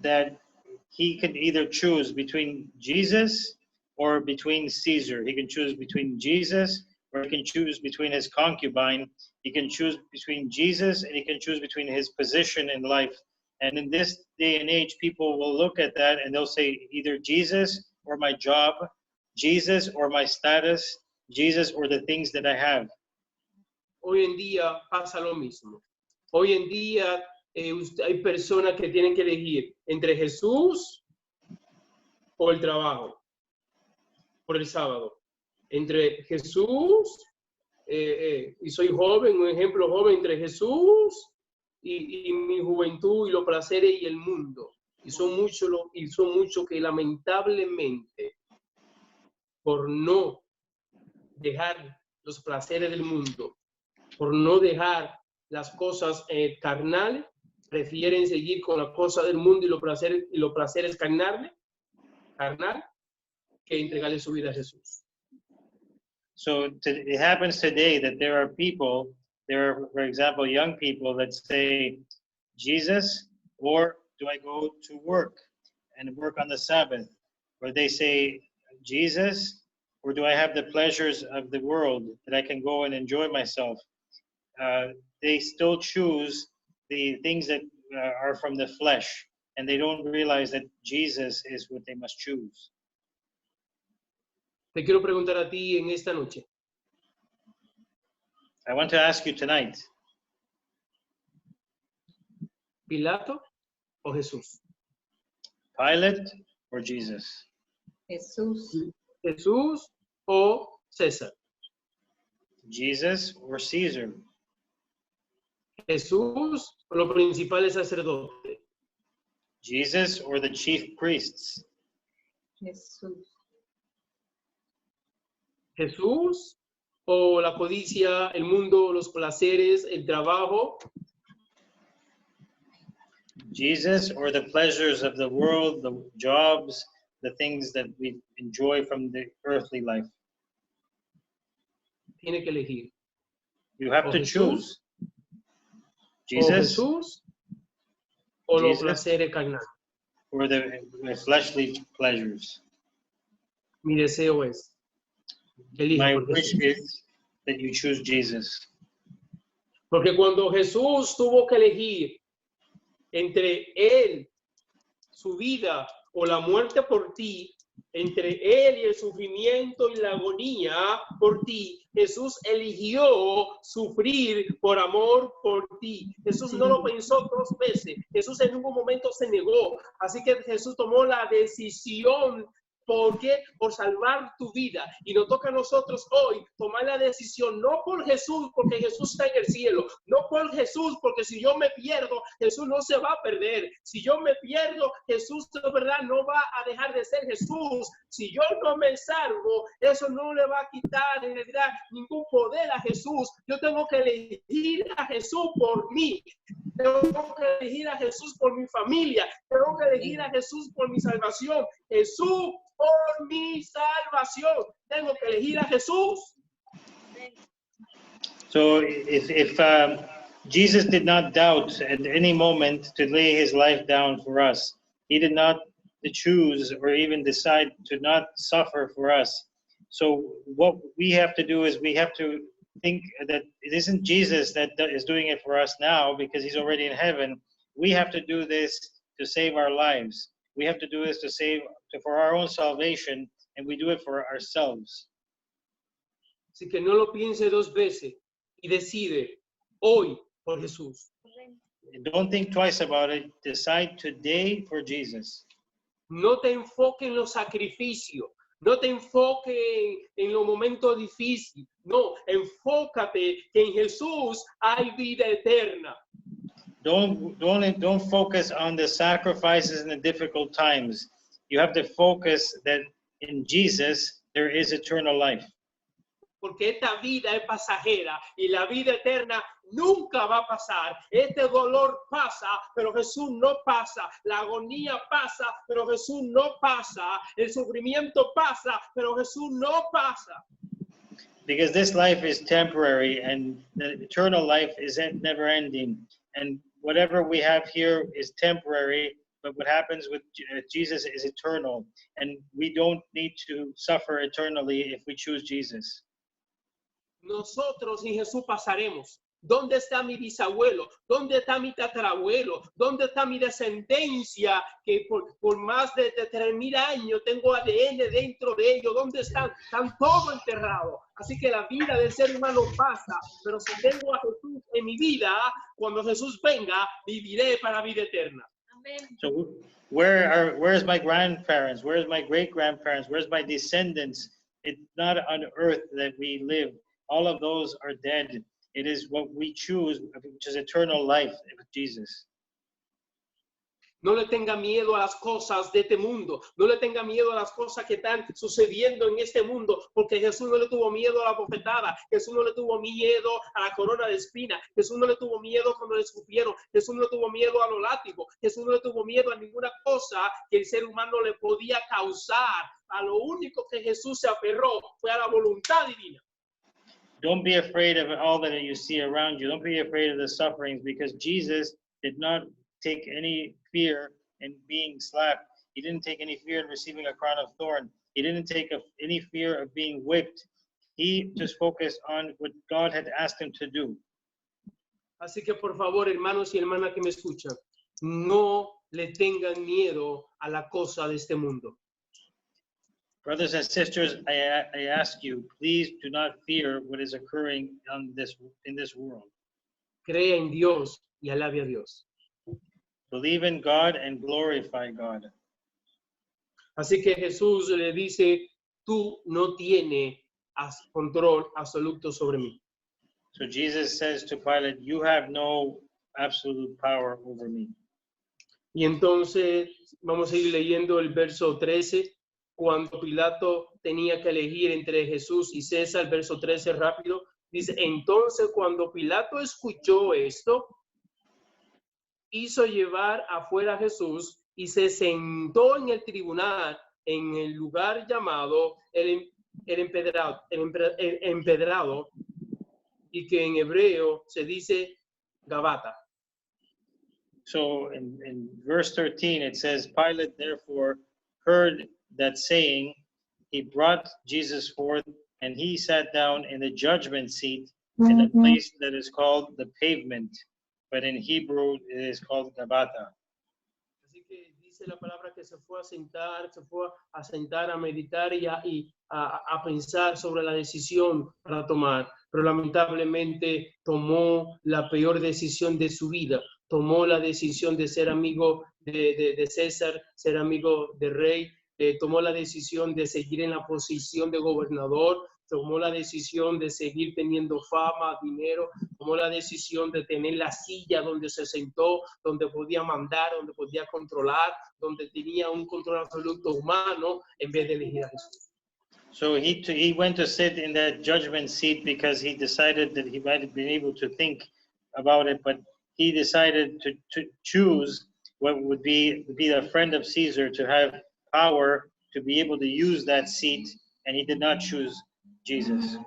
that he could either choose between Jesus or between Caesar. He can choose between Jesus, or he can choose between his concubine. He can choose between Jesus, and he can choose between his position in life. And in this day and age, people will look at that and they'll say either Jesus or my job, Jesus or my status, Jesus or the things that I have.
Hoy en día pasa lo mismo. Hoy en día hay personas que tienen que elegir entre Jesús o el trabajo, por el sábado. Entre Jesús, y soy joven, un ejemplo joven, entre Jesús y mi juventud y los placeres y el mundo. Y son muchos que lamentablemente, por no dejar los placeres del mundo, por no dejar las cosas carnales, prefieren seguir con las cosas del mundo y los placeres carnal, que entregarle su vida a Jesús.
So it happens today that there are, for example, young people that say, Jesus, or do I go to work and work on the Sabbath? Or they say, Jesus, or do I have the pleasures of the world that I can go and enjoy myself? They still choose the things that are from the flesh, and they don't realize that Jesus is what they must choose.
Te quiero preguntar a ti en esta noche.
I want to ask you tonight,
¿Pilato o Jesús?
Pilate or Jesus?
Jesús.
¿Jesús o César?
Jesus or Caesar?
¿Jesús o los principales sacerdotes?
Jesus or the chief priests?
Jesús.
¿Jesús o la codicia, el mundo, los placeres, el trabajo?
Jesus or the pleasures of the world, the jobs, the things that we enjoy from the earthly life?
Tiene que elegir.
You have
O
to
Jesús,
choose.
O
Jesus
Jesús o los
Jesus.
placeres carnales.
or the fleshly pleasures.
Mi deseo es, elija
My
por
wish
Jesús.
is that you choose Jesus.
Porque cuando Jesús tuvo que elegir entre él, su vida o la muerte por ti, entre él y el sufrimiento y la agonía por ti, Jesús eligió sufrir por amor por ti. Jesús no lo pensó 2 veces. Jesús en ningún momento se negó. Así que Jesús tomó la decisión. ¿Por qué? Por salvar tu vida. Y nos toca a nosotros hoy tomar la decisión, no por Jesús, porque Jesús está en el cielo, no por Jesús, porque si yo me pierdo, Jesús no se va a perder. Si yo me pierdo, Jesús de verdad no va a dejar de ser Jesús. Si yo no me salvo, eso no le va a quitar en realidad ningún poder a Jesús. Yo tengo que elegir a Jesús por mí. Tengo que elegir a Jesús por mi familia. Tengo que elegir a Jesús por mi salvación. Jesús por mi salvación. Tengo que elegir a Jesús.
So if Jesus did not doubt at any moment to lay his life down for us, he did not choose or even decide to not suffer for us. So what we have to do is we have to think that it isn't Jesus that is doing it for us now because he's already in heaven. We have to do this to save our lives. We have to do this for our own salvation, and we do it for ourselves.
Así que no lo piense 2 veces y decide hoy por Jesús.
Don't think twice about it. Decide today for Jesus.
No te enfoques en los sacrificios. No te enfoques en los momentos difíciles. No, enfócate que en Jesús hay vida eterna.
don't focus on the sacrifices and the difficult times. You have to focus that in Jesus there is eternal life.
Porque esta vida es pasajera y la vida eterna nunca va a pasar. Este dolor pasa, pero Jesús no pasa. La agonía pasa, pero Jesús no pasa. El sufrimiento pasa, pero Jesús no pasa.
Because this life is temporary and the eternal life is never ending. And whatever we have here is temporary, but what happens with Jesus is eternal. And we don't need to suffer eternally if we choose Jesus.
Nosotros sin Jesús pasaremos. ¿Dónde está mi bisabuelo? ¿Dónde está mi tatarabuelo? ¿Dónde está mi descendencia? Que por más de 3.000 años tengo ADN dentro de ellos. ¿Dónde están? Están todos enterrados. Así que la vida del ser humano pasa. Pero si tengo a Jesús en mi vida, cuando Jesús venga, viviré para vida eterna.
So where's my grandparents? Where's my great-grandparents? Where's my descendants? It's not on earth that we live. All of those are dead. It is what we choose, which is eternal life with Jesus.
No le tenga miedo a las cosas de este mundo. No le tenga miedo a las cosas que están sucediendo en este mundo, porque Jesús no le tuvo miedo a la bofetada. Jesús no le tuvo miedo a la corona de espina. Jesús no le tuvo miedo cuando le escupieron. Jesús no le tuvo miedo a los látigos. Jesús no le tuvo miedo a ninguna cosa que el ser humano le podía causar. A lo único que Jesús se aferró fue a la voluntad divina.
Don't be afraid of all that you see around you. Don't be afraid of the sufferings, because Jesus did not take any fear in being slapped. He didn't take any fear in receiving a crown of thorn. He didn't take any fear of being whipped. He just focused on what God had asked him to do.
Así que por favor, hermanos y hermanas que me escuchan, no le tengan miedo a la cosa de este mundo.
Brothers and sisters, I ask you, please do not fear what is occurring in this world.
Crea en Dios y alabe a Dios.
Believe in God and glorify God.
Así que Jesús le dice, tú no tienes control absoluto sobre mí.
So Jesus says to Pilate, you have no absolute power over me.
Y entonces vamos a ir leyendo el verso 13. Cuando Pilato tenía que elegir entre Jesús y César, verso 13 rápido, dice, entonces cuando Pilato escuchó esto, hizo llevar afuera a Jesús y se sentó en el tribunal en el lugar llamado el empedrado, y que en hebreo se dice Gabata.
So in verse 13 it says, Pilate therefore heard that saying, he brought Jesus forth, and he sat down in the judgment seat in a place that is called the pavement, but in Hebrew it is called Gabata.
Así que dice la palabra que se fue a sentar, a meditar y a pensar sobre la decisión para tomar, pero lamentablemente tomó la peor decisión de su vida. Tomó la decisión de ser amigo de César, ser amigo del rey. Tomó la decisión de seguir en la posición de gobernador, tomó la decisión de seguir teniendo fama, dinero, tomó la decisión de tener la silla donde se sentó, donde podía mandar, donde podía controlar, donde tenía un control absoluto humano en vez de elegir a Jesús.
So he went to sit in that judgment seat because he decided that he might have been able to think about it, but he decided to choose what would be a friend of Caesar, to have power to be able to use that seat, and he did not choose Jesus.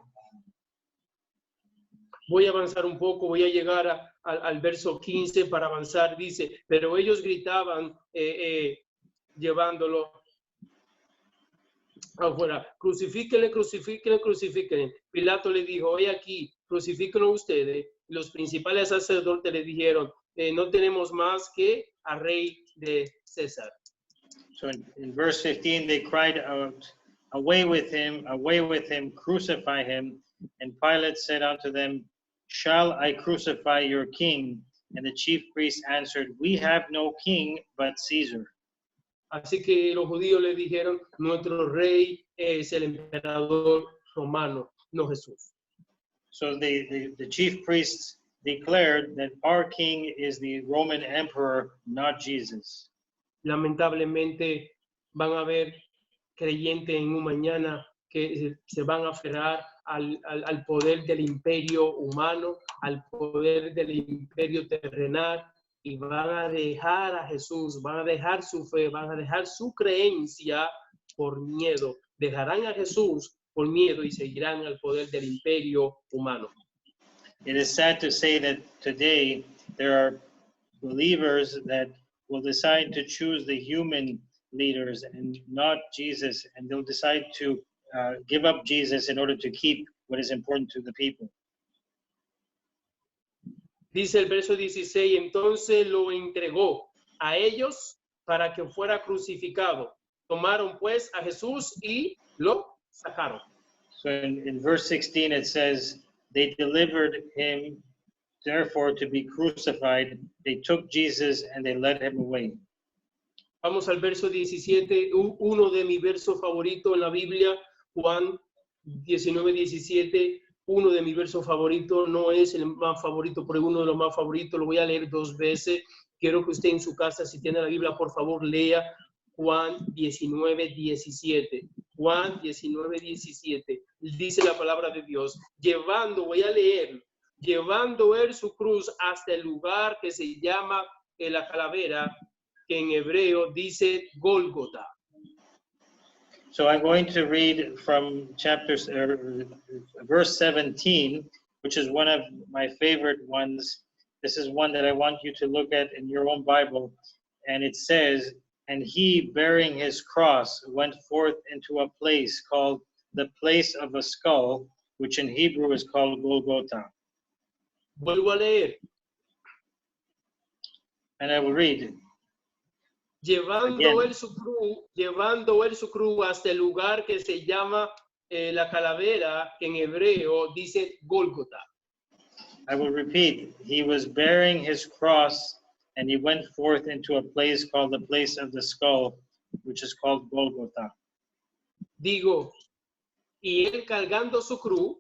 Voy a avanzar un poco, voy a llegar al verso 15 para avanzar. Dice, pero ellos gritaban llevándolo afuera, crucifíquenle, crucifíquenle, crucifíquenle. Pilato le dijo, hoy aquí, crucifíquenlo ustedes. Y los principales sacerdotes le dijeron, no tenemos más que al rey de César.
So in verse 15, they cried out, away with him, crucify him. And Pilate said unto them, shall I crucify your king? And the chief priests answered, we have no king but Caesar.
Así que los judíos le dijeron, nuestro rey es el emperador romano, no Jesús.
So the chief priests declared that our king is the Roman emperor, not Jesus.
Lamentablemente van a haber creyentes en un mañana que se van a aferrar al poder del imperio humano, al poder del imperio terrenal, y van a dejar a Jesús, van a dejar su fe, van a dejar su creencia por miedo. Dejarán a Jesús por miedo y seguirán al poder del imperio humano.
It is sad to say that today there are believers that will decide to choose the human leaders and not Jesus, and they'll decide to give up Jesus in order to keep what is important to the people.
Dice el verso 16, entonces lo entregó a ellos para que fuera crucificado. Tomaron pues a Jesús y lo sacaron.
So in verse 16 it says, they delivered him therefore to be crucified. They took Jesus and they led him away.
Vamos al verso 17, uno de mis versos favoritos en la Biblia, Juan 19, 17. Uno de mis versos favoritos, no es el más favorito, pero uno de los más favoritos. Lo voy a leer 2 veces. Quiero que usted en su casa, si tiene la Biblia, por favor, lea Juan 19, 17. Juan 19, 17. Dice la palabra de Dios. Voy a leer. Llevando él su cruz hasta el lugar que se llama la calavera, que en hebreo dice Gólgota.
So I'm going to read from verse 17, which is one of my favorite ones. This is one that I want you to look at in your own Bible. And it says, and he, bearing his cross, went forth into a place called the place of a skull, which in Hebrew is called Golgotha.
Vuelvo a leer.
And I will read.
Llevando él su cruz hasta el lugar que se llama la calavera, que en hebreo dice Gólgota.
I will repeat. He was bearing his cross, and he went forth into a place called the place of the skull, which is called Golgotha.
Digo, y él cargando su cruz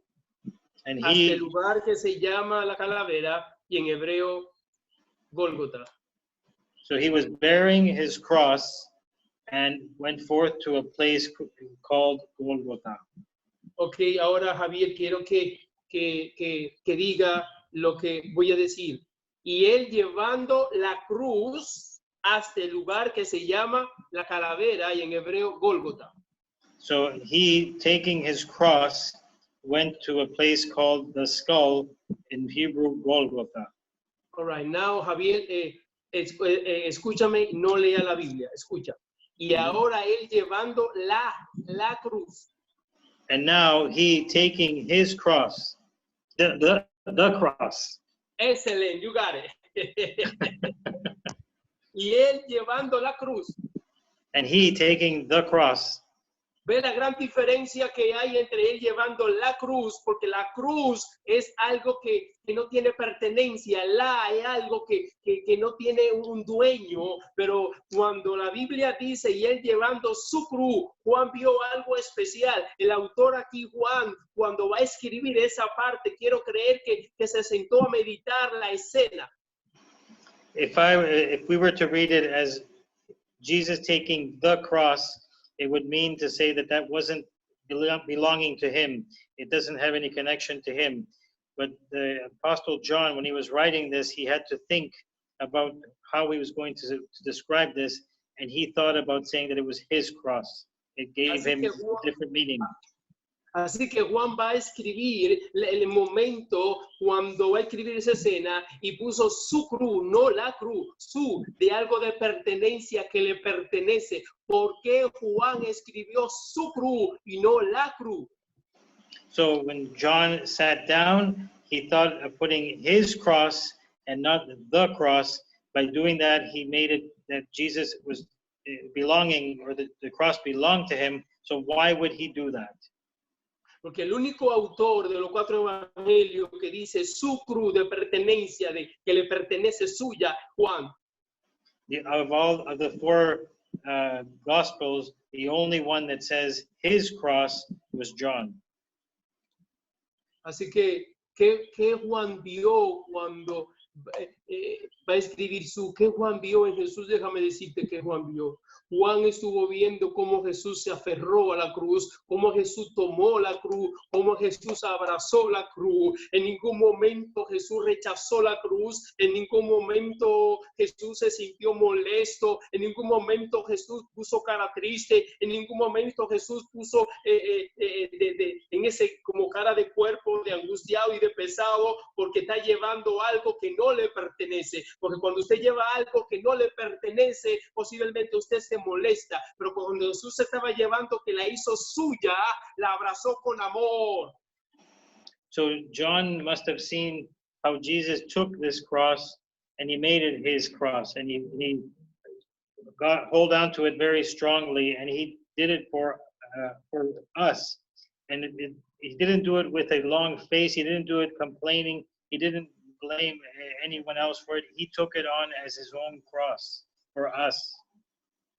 And
hasta
he,
el lugar que se llama la calavera, y en hebreo Gólgota.
so he was bearing his cross and went forth to a place called Golgotha.
Ok, ahora Javier, quiero que diga lo que voy a decir. Y él llevando la cruz hasta el lugar que se llama la calavera, y en hebreo Gólgota.
So he, taking his cross, went to a place called the skull, in Hebrew Golgotha.
All right, now Javier, escúchame, no lea la Biblia, escucha. Y ahora él llevando la cruz.
And now he, taking his cross, the cross.
Excellent, you got it. Y él llevando la cruz.
And he, taking the cross.
Ve la gran diferencia que hay entre él llevando la cruz, porque la cruz es algo que no tiene pertenencia, es algo que no tiene un dueño, pero cuando la Biblia dice y él llevando su cruz, Juan vio algo especial. El autor aquí, Juan, cuando va a escribir esa parte, quiero creer que se sentó a meditar la escena.
If we were to read it as Jesus taking the cross, it would mean to say that wasn't belonging to him. It doesn't have any connection to him. But the Apostle John, when he was writing this, he had to think about how he was going to describe this, and he thought about saying that it was his cross. It gave him a different meaning.
Así que Juan va a escribir el momento cuando va a escribir esa escena y puso su cruz, no la cruz, de algo de pertenencia que le pertenece. ¿Por qué Juan escribió su cruz y no la cruz?
So when John sat down, he thought of putting his cross and not the cross. By doing that, he made it that Jesus was belonging, or the cross belonged to him. So why would he do that?
Porque el único autor de los 4 evangelios que dice su cruz de pertenencia, de que le pertenece suya, Juan.
Of all of the 4 Gospels, the only one that says his cross was John.
Así que ¿Qué Juan vio cuando va a escribir qué Juan vio en Jesús? Déjame decirte qué Juan vio. Juan estuvo viendo cómo Jesús se aferró a la cruz, cómo Jesús tomó la cruz, cómo Jesús abrazó la cruz. En ningún momento Jesús rechazó la cruz, en ningún momento Jesús se sintió molesto, en ningún momento Jesús puso cara triste, en ningún momento Jesús puso en ese como cara de cuerpo, de angustiado y de pesado, porque está llevando algo que no le pertenece. Porque cuando usted lleva algo que no le pertenece, posiblemente usted se molesta, pero cuando Jesús se estaba llevando, que la hizo suya, la abrazó con amor.
So John must have seen how Jesus took this cross and he made it his cross, and he hold on to it very strongly, and he did it for us. And he didn't do it with a long face. He didn't do it complaining. He didn't blame anyone else for it. He took it on as his own cross for us.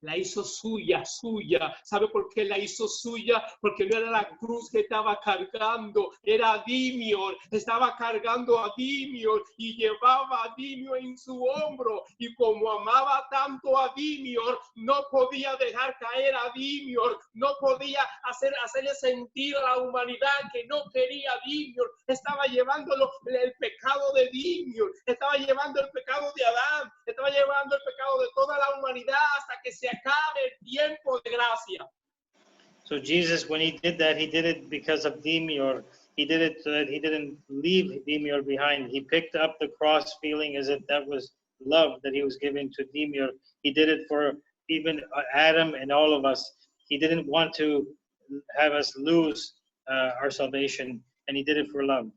La hizo suya, suya. ¿Sabe por qué la hizo suya? Porque no era la cruz que estaba cargando, era Dimior. Estaba cargando a Dimior y llevaba a Dimior en su hombro. Y como amaba tanto a Dimior, no podía dejar caer a Dimior. No podía hacerle sentir a la humanidad que no quería a Dimior. Estaba llevándolo el pecado de Dimior. Estaba llevando el pecado de Adán. Estaba llevando el pecado de toda la humanidad hasta que se acabe el tiempo de gracia.
So Jesus, when he did that, he did it because of Dimior. He did it so that he didn't leave Dimior behind. He picked up the cross feeling as if that was love that he was giving to Dimior. He did it for even Adam and all of us. He didn't want to have us lose our salvation, and he did it for love.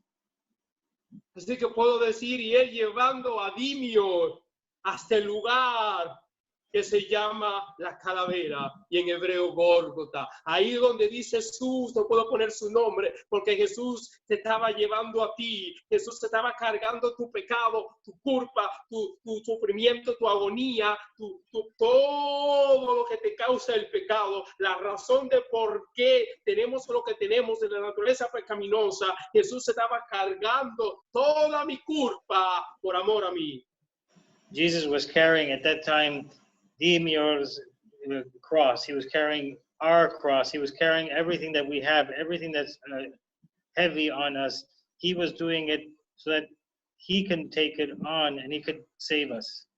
Así que puedo decir, y él llevando a Dimior hasta el lugar que se llama la calavera, y en hebreo Gólgota. Ahí donde dice Jesús, no puedo poner su nombre, porque Jesús te estaba llevando a ti. Jesús te estaba cargando tu pecado, tu culpa, tu sufrimiento, tu agonía, todo lo que te causa el pecado, la razón de por qué tenemos lo que tenemos de la naturaleza pecaminosa. Jesús estaba cargando toda mi culpa por amor a mí.
Jesus was carrying at that time Dimior's cross. He was carrying our cross. He was carrying everything that we have, everything that's heavy on us. He was doing it so that he can take it on and he could save us.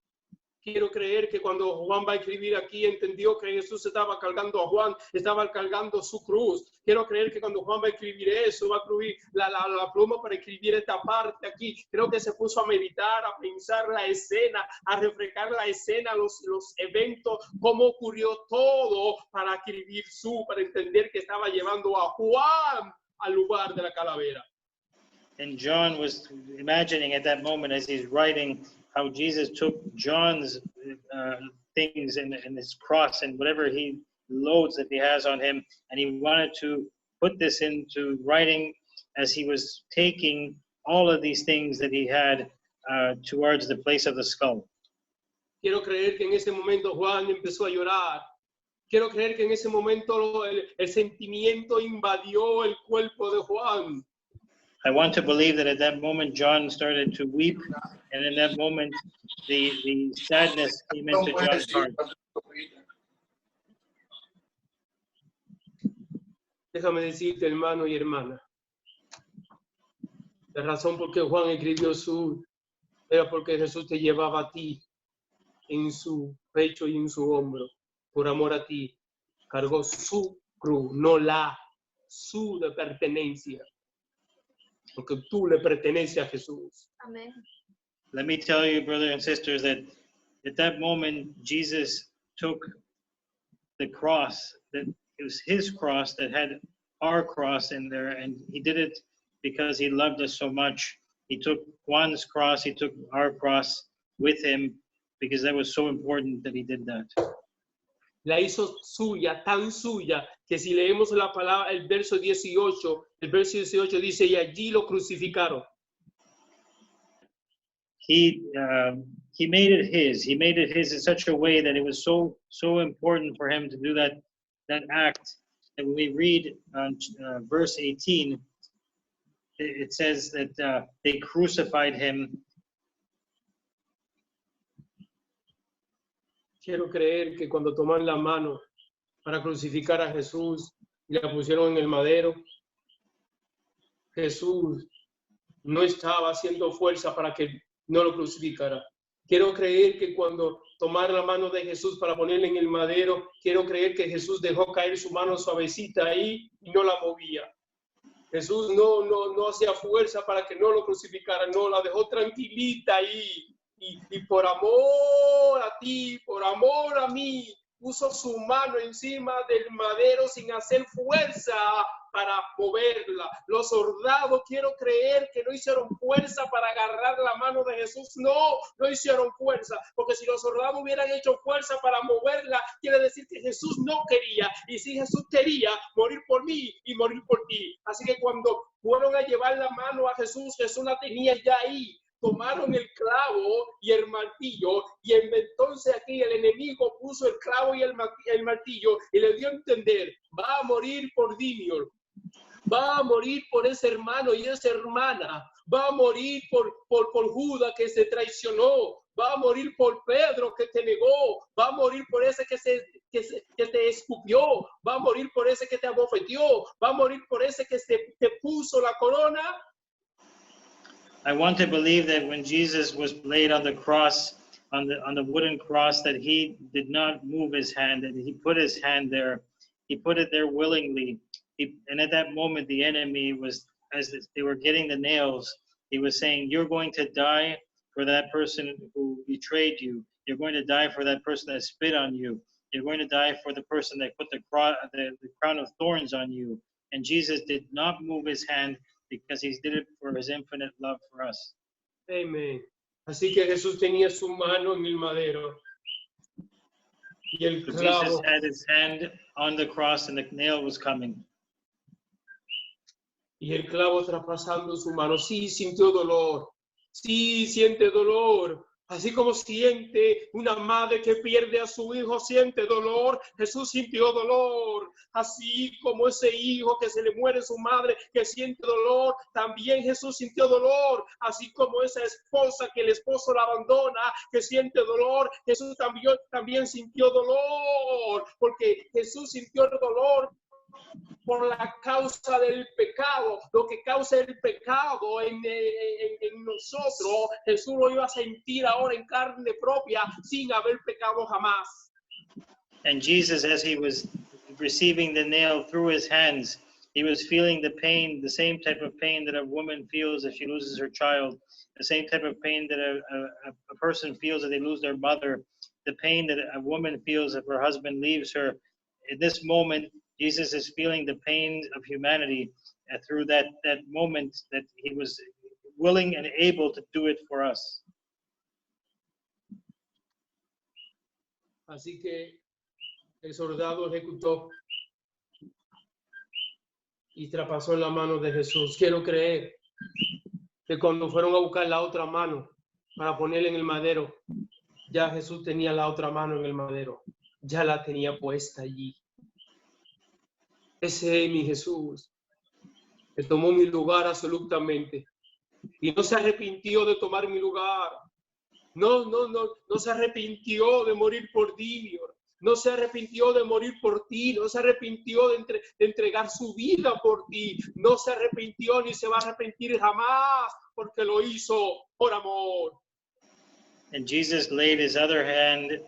Quiero creer que cuando Juan va a escribir aquí, entendió que Jesús estaba cargando a Juan, estaba cargando su cruz. Quiero creer que cuando Juan va a escribir eso, va a escribir la pluma para escribir esta parte aquí. Creo que se puso a meditar, a pensar la escena, a refrescar la escena, los eventos, cómo ocurrió todo para escribir para entender que estaba llevando a Juan al lugar de la calavera.
And John was imagining at that moment as he's writing how Jesus took John's things and his cross and whatever he loads that he has on him, and he wanted to put this into writing as he was taking all of these things that he had towards the place of the skull.
Quiero creer que en ese momento Juan empezó a llorar. Quiero creer que en ese momento el sentimiento invadió el cuerpo de Juan.
I want to believe that at that moment John started to weep, and in that moment the sadness came into John's heart.
Déjame decirte, hermano y hermana, la razón por qué Juan escribió era porque Jesús te llevaba a ti en su pecho y en su hombro. Por amor a ti, cargó su cruz, no su de pertenencia. Porque tú le perteneces a Jesús.
Amén.
Let me tell you, brothers and sisters, that at that moment, Jesus took the cross, that it was his cross that had our cross in there, and he did it because he loved us so much. He took Juan's cross, he took our cross with him, because that was so important that he did that.
La hizo suya, tan suya, que si leemos la palabra, el verso 18 dice, y allí lo crucificaron.
He made it his. He made it his in such a way that it was so important for him to do that act. And when we read verse 18, it says that they crucified him.
Quiero creer que cuando toman la mano para crucificar a Jesús y la pusieron en el madero, Jesús no estaba haciendo fuerza para que no lo crucificara. Quiero creer que cuando tomaron la mano de Jesús para ponerle en el madero, quiero creer que Jesús dejó caer su mano suavecita ahí y no la movía. Jesús no hacía fuerza para que no lo crucificara, no, la dejó tranquilita ahí. Y por amor a ti, por amor a mí, puso su mano encima del madero sin hacer fuerza para moverla. Los soldados, quiero creer que no hicieron fuerza para agarrar la mano de Jesús. No hicieron fuerza, porque si los soldados hubieran hecho fuerza para moverla, quiere decir que Jesús no quería. Y si Jesús quería morir por mí y morir por ti. Así que cuando fueron a llevar la mano a Jesús, Jesús la tenía ya ahí. Tomaron el clavo y el martillo, y entonces aquí el enemigo puso el clavo y el martillo y le dio a entender, va a morir por Dimior, va a morir por ese hermano y esa hermana, va a morir por Judas que se traicionó, va a morir por Pedro que te negó, va a morir por ese que te escupió, va a morir por ese que te abofeteó, va a morir por ese que te puso la corona.
I want to believe that when Jesus was laid on the cross, on the wooden cross, that he did not move his hand, that he put his hand there. He put it there willingly. And at that moment, the enemy was, as they were getting the nails, he was saying, you're going to die for that person who betrayed you. You're going to die for that person that spit on you. You're going to die for the person that put the crown of thorns on you. And Jesus did not move his hand, because he did it for his infinite love for us.
Amen. Así que Jesús tenía su mano en el madero. Y el clavo.
Jesus had his hand on the cross and the nail was coming.
Y el clavo traspasando su mano. Sí, sintió dolor. Sí, siente dolor. Así como siente una madre que pierde a su hijo, siente dolor. Jesús sintió dolor. Así como ese hijo que se le muere su madre, que siente dolor, también Jesús sintió dolor. Así como esa esposa que el esposo la abandona, que siente dolor, Jesús también sintió dolor. Porque Jesús sintió dolor por la causa del pecado, lo que causa el pecado en nosotros, Jesús lo iba a sentir ahora en carne propia sin haber pecado jamás.
And Jesus, as he was receiving the nail through his hands, he was feeling the pain, the same type of pain that a woman feels if she loses her child, the same type of pain that a person feels if they lose their mother, the pain that a woman feels if her husband leaves her. In this moment, Jesus is feeling the pain of humanity through that moment that he was willing and able to do it for us.
Así que el soldado ejecutó y traspasó la mano de Jesús. Quiero creer que cuando fueron a buscar la otra mano para ponerla en el madero, ya Jesús tenía la otra mano en el madero, ya la tenía puesta allí. Ese es mi Jesús, que tomó mi lugar absolutamente y no se arrepintió de tomar mi lugar. No se arrepintió de morir por Dimior, no se arrepintió de morir por ti, no se arrepintió de entregar su vida por ti, no se arrepintió ni se va a arrepentir jamás porque lo hizo por amor.
And Jesus laid his other hand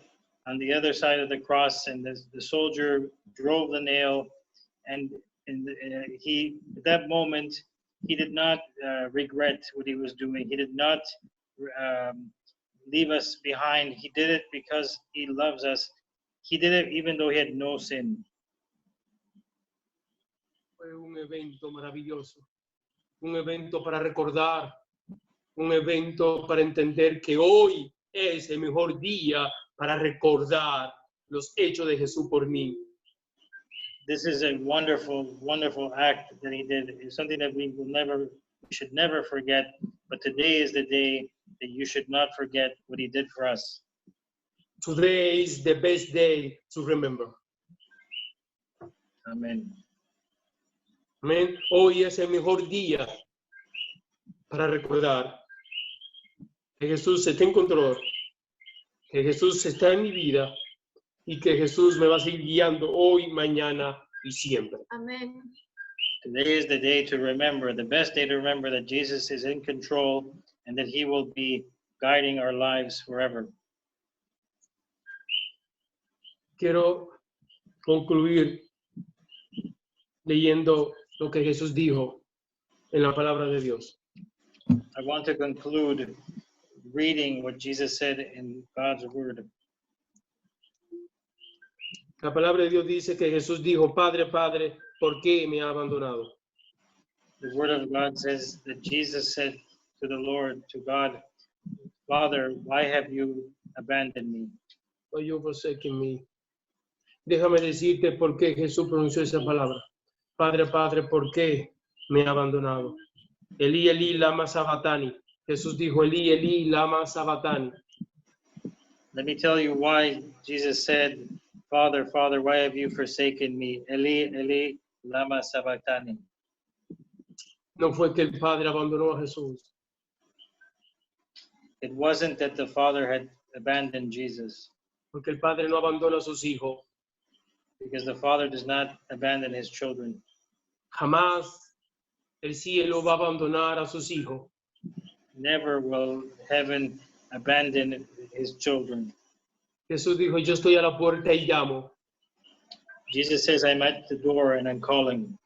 on the other side of the cross, and the soldier drove the nail. And he, at that moment, he did not regret what he was doing. He did not leave us behind. He did it because he loves us. He did it even though he had no sin.
Fue un evento maravilloso, un evento para recordar, un evento para entender que hoy es el mejor día para recordar los hechos de Jesús por mí.
This is a wonderful, wonderful act that he did. It's something that we should never forget. But today is the day that you should not forget what he did for us.
Today is the best day to remember.
Amen.
Amén. Hoy es el mejor día para recordar que Jesús está en control, que Jesús está en mi vida y que Jesús me va a seguir guiando hoy, mañana y siempre.
Amén.
Today is the day to remember, the best day to remember that Jesus is in control and that he will be guiding our lives forever.
Quiero concluir leyendo lo que Jesús dijo en la palabra de Dios.
I want to conclude reading what Jesus said in God's word.
La palabra de Dios dice que Jesús dijo, Padre, Padre, ¿por qué me ha abandonado?
The word of God says that Jesus said to the Lord, to God, Father, why have you abandoned me?
Why you forsaken me? Déjame decirte por qué Jesús pronunció esa palabra. Padre, Padre, ¿por qué me ha abandonado? Elí, Elí, lama sabatani. Jesús dijo, Elí, Elí, lama sabatani.
Let me tell you why Jesus said, Father, Father, why have you forsaken me? Eli, Eli, lama sabachthani.
No fue que el Padre abandonó a Jesús.
It wasn't that the Father had abandoned Jesus,
Porque el Padre no abandona a sus hijos.
because the Father does not abandon his children.
Jamás el cielo va a abandonar a sus hijos.
Never will heaven abandon his children.
Jesús dijo, yo estoy a la puerta y llamo.
Jesus says, I'm at the door and I'm calling.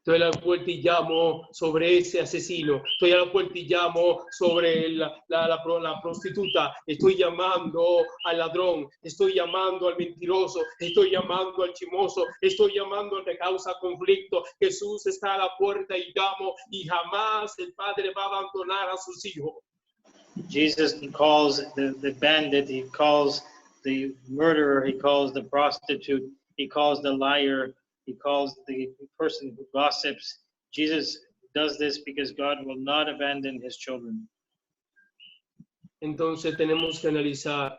Estoy a la puerta y llamo sobre ese asesino. Estoy a la puerta y llamo sobre la prostituta. Estoy llamando al ladrón. Estoy llamando al mentiroso. Estoy llamando al chismoso. Estoy llamando al que causa conflicto. Jesús está a la puerta y llamo. Y jamás el Padre va a abandonar a sus hijos.
Jesus calls the bandit, he calls the murderer, he calls the prostitute, he calls the liar, he calls the person who gossips. Jesus does this because God will not abandon his children.
Entonces tenemos que analizar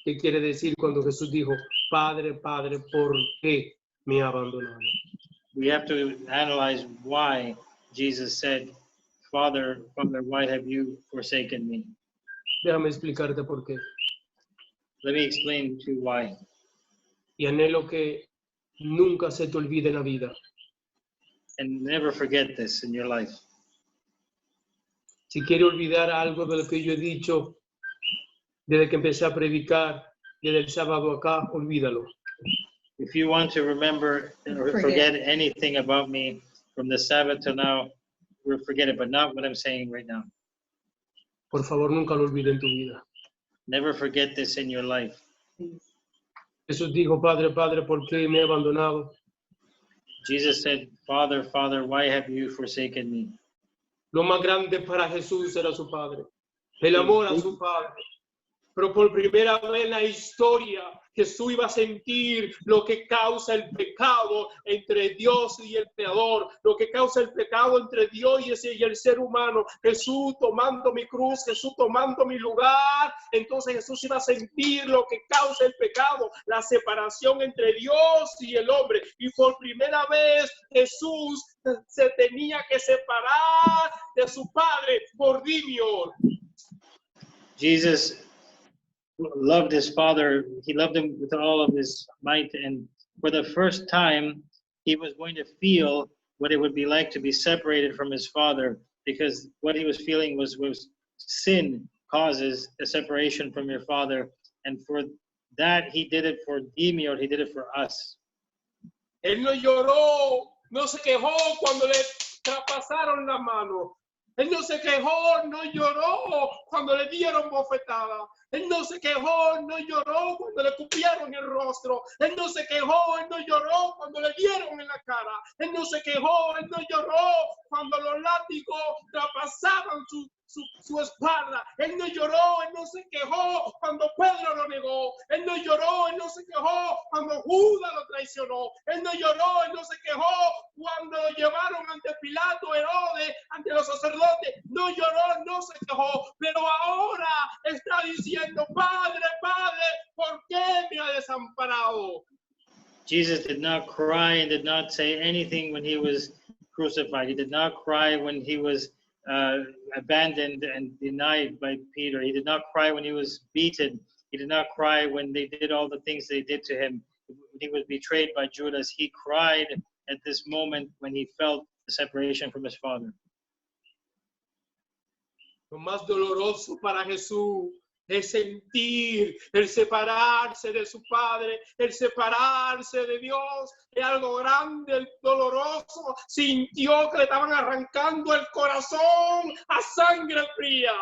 qué quiere decir cuando Jesús dijo, Padre, Padre, ¿por qué me ha abandonado?
We have to analyze why Jesus said, Father, Father, why have you forsaken me?
Déjame explicarte por qué.
Let me explain to you why.
Y anhelo que nunca se te olvide en la vida.
And never forget this in your life.
Si quiere olvidar algo de lo que yo he dicho desde que empecé a predicar, desde el sábado acá, olvídalo.
If you want to remember or forget anything about me from the Sabbath till now, forget it, but not what I'm saying right now.
Por favor, nunca lo olvide en tu vida.
Never forget this in your life.
Jesús dijo, Padre, Padre, ¿por qué me ha abandonado?
Jesus said, Father, Father, why have you forsaken me?
Lo más grande para Jesús era su Padre. El amor a su Padre. Pero por primera vez en la historia, Jesús iba a sentir lo que causa el pecado entre Dios y el Creador, lo que causa el pecado entre Dios y el ser humano. Jesús tomando mi cruz, Jesús tomando mi lugar. Entonces Jesús iba a sentir lo que causa el pecado, la separación entre Dios y el hombre. Y por primera vez Jesús se tenía que separar de su Padre por Dimion.
Jesus loved his Father. He loved him with all of his might. And for the first time, he was going to feel what it would be like to be separated from his Father, because what he was feeling was sin causes a separation from your Father. And for that, he did it for Dimion. He did it for us.
Él no lloró, no se quejó cuando le traspasaron la mano. Él no se quejó, no lloró cuando le dieron bofetada. Él no se quejó, no lloró cuando le cupieron el rostro. Él no se quejó, él no lloró cuando le dieron en la cara. Él no se quejó, él no lloró cuando los látigos traspasaban su espalda. Él no lloró, él no se quejó cuando Pedro lo negó. Él no lloró, él no se quejó cuando Judas lo traicionó. Él no lloró, él no se quejó cuando lo llevaron ante Pilato, Herodes, ante los sacerdotes. No lloró, no se quejó. Pero ahora está diciendo, Padre, Padre, ¿por qué me ha desamparado?
Jesus did not cry and did not say anything when he was crucified. He did not cry when he was abandoned and denied by Peter. He did not cry when he was beaten. He did not cry when they did all the things they did to him. When he was betrayed by Judas, he cried at this moment when he felt the separation from his Father.
Lo más doloroso para Jesús es sentir el separarse de su Padre, el separarse de Dios. Es algo grande, doloroso. Sintió que le estaban arrancando el corazón a sangre fría.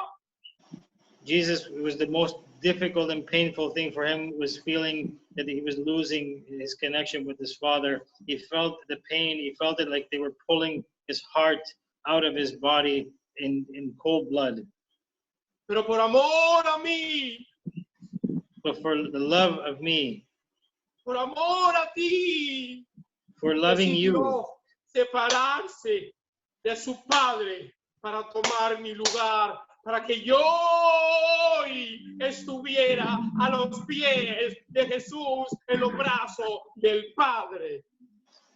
Jesus, was the most difficult and painful thing for him, was feeling that he was losing his connection with his Father. He felt the pain. He felt it like they were pulling his heart out of his body in cold blood.
Pero por amor a mí,
But for the love of me,
por amor a ti,
for loving you,
decidió separarse de su Padre para tomar mi lugar, para que yo hoy estuviera a los pies de Jesús en los brazos del Padre.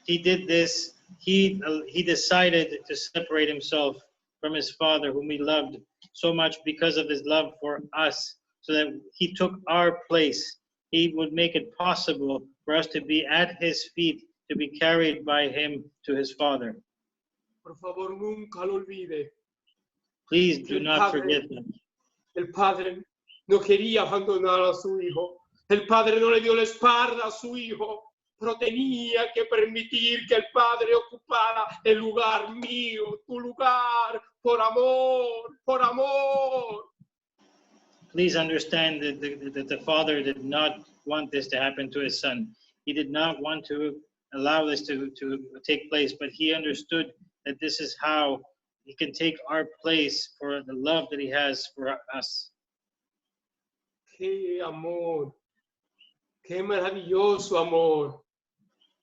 he did this. He decided to separate himself from his Father, whom he loved so much because of his love for us, so that he took our place. He would make it possible for us to be at his feet, to be carried by him to his Father.
Por favor, nunca lo olvide.
Please do not forget that.
El Padre no quería abandonar a su Hijo. El Padre no le dio la espalda a su Hijo, pero tenía que permitir que el Padre ocupara el lugar mío, tu lugar, por amor, por amor.
Please understand that the Father did not want this to happen to his Son. He did not want to allow this to take place, but he understood that this is how he can take our place for the love that he has for us.
Qué amor, qué maravilloso amor,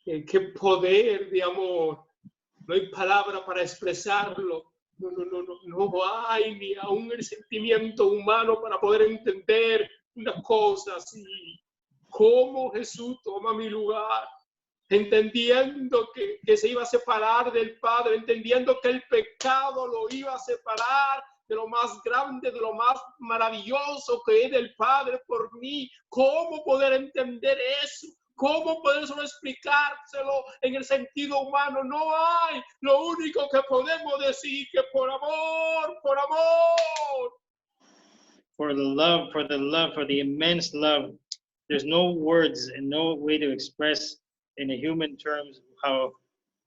qué poder de amor. No hay palabra para expresarlo. No hay ni aún el sentimiento humano para poder entender una cosa así. Cómo Jesús toma mi lugar, entendiendo que se iba a separar del Padre, entendiendo que el pecado lo iba a separar de lo más grande, de lo más maravilloso que es del Padre por mí. ¿Cómo poder entender eso? ¿Cómo poder solo explicárselo en el sentido humano? No hay. Lo único que podemos decir que por amor, por amor.
For the immense love, there's no words and no way to express in a human terms how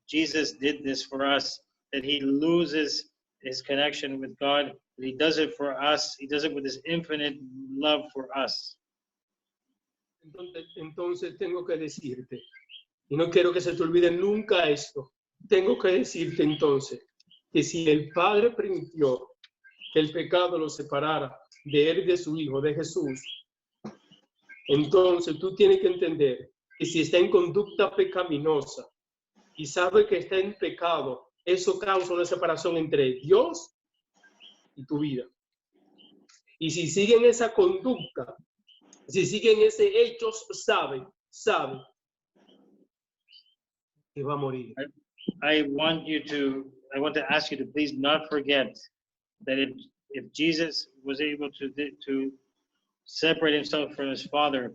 Jesus did this for us, that he loses his connection with God, that he does it for us. He does it with his infinite love for us.
Entonces tengo que decirte, y no quiero que se te olvide nunca esto, tengo que decirte entonces que si el Padre permitió que el pecado lo separara de él y de su Hijo, de Jesús, entonces tú tienes que entender que si está en conducta pecaminosa y sabe que está en pecado, eso causa una separación entre Dios y tu vida. Y si siguen esa conducta, si siguen ese hechos, sabe que va a morir.
I want to ask you to please not forget that if Jesus was able to separate himself from his Father,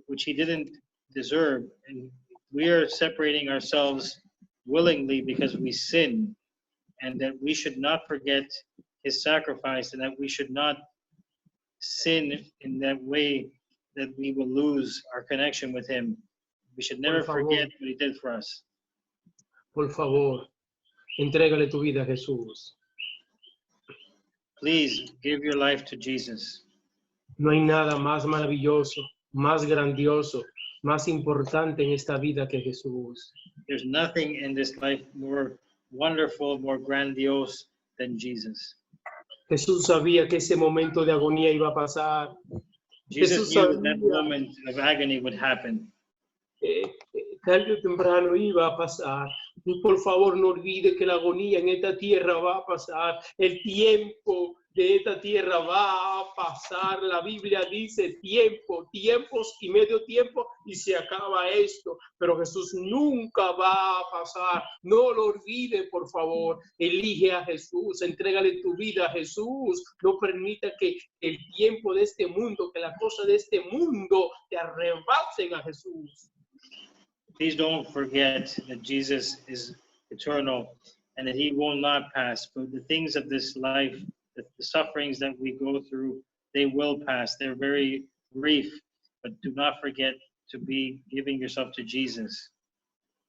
which he didn't deserve, and we are separating ourselves willingly because we sin, and that we should not forget his sacrifice, and that we should not sin in that way that we will lose our connection with him. We should never forget what he did for us.
Por favor, entrégale tu vida a Jesús.
Please give your life to Jesus.
No hay nada más maravilloso, más grandioso, más importante en esta vida que Jesús.
There's nothing in this life more wonderful, more grandiose than Jesus.
Jesús sabía que ese momento de agonía iba a pasar.
Jesus
Jesús
knew that
sabía
moment of agony would happen.
Tarde o temprano iba a pasar. Y por favor no olvide que la agonía en esta tierra va a pasar. El tiempo de esta tierra va a pasar. La Biblia dice tiempo, tiempos y medio tiempo y se acaba esto. Pero Jesús nunca va a pasar. No lo olvide, por favor. Elige a Jesús, entrégale tu vida a Jesús. No permita que el tiempo de este mundo, que las cosas de este mundo te arrebaten a Jesús.
Please don't forget that Jesus is eternal and that he will not pass. But the things of this life, the sufferings that we go through, they will pass. They're very brief, but do not forget to be giving yourself to Jesus.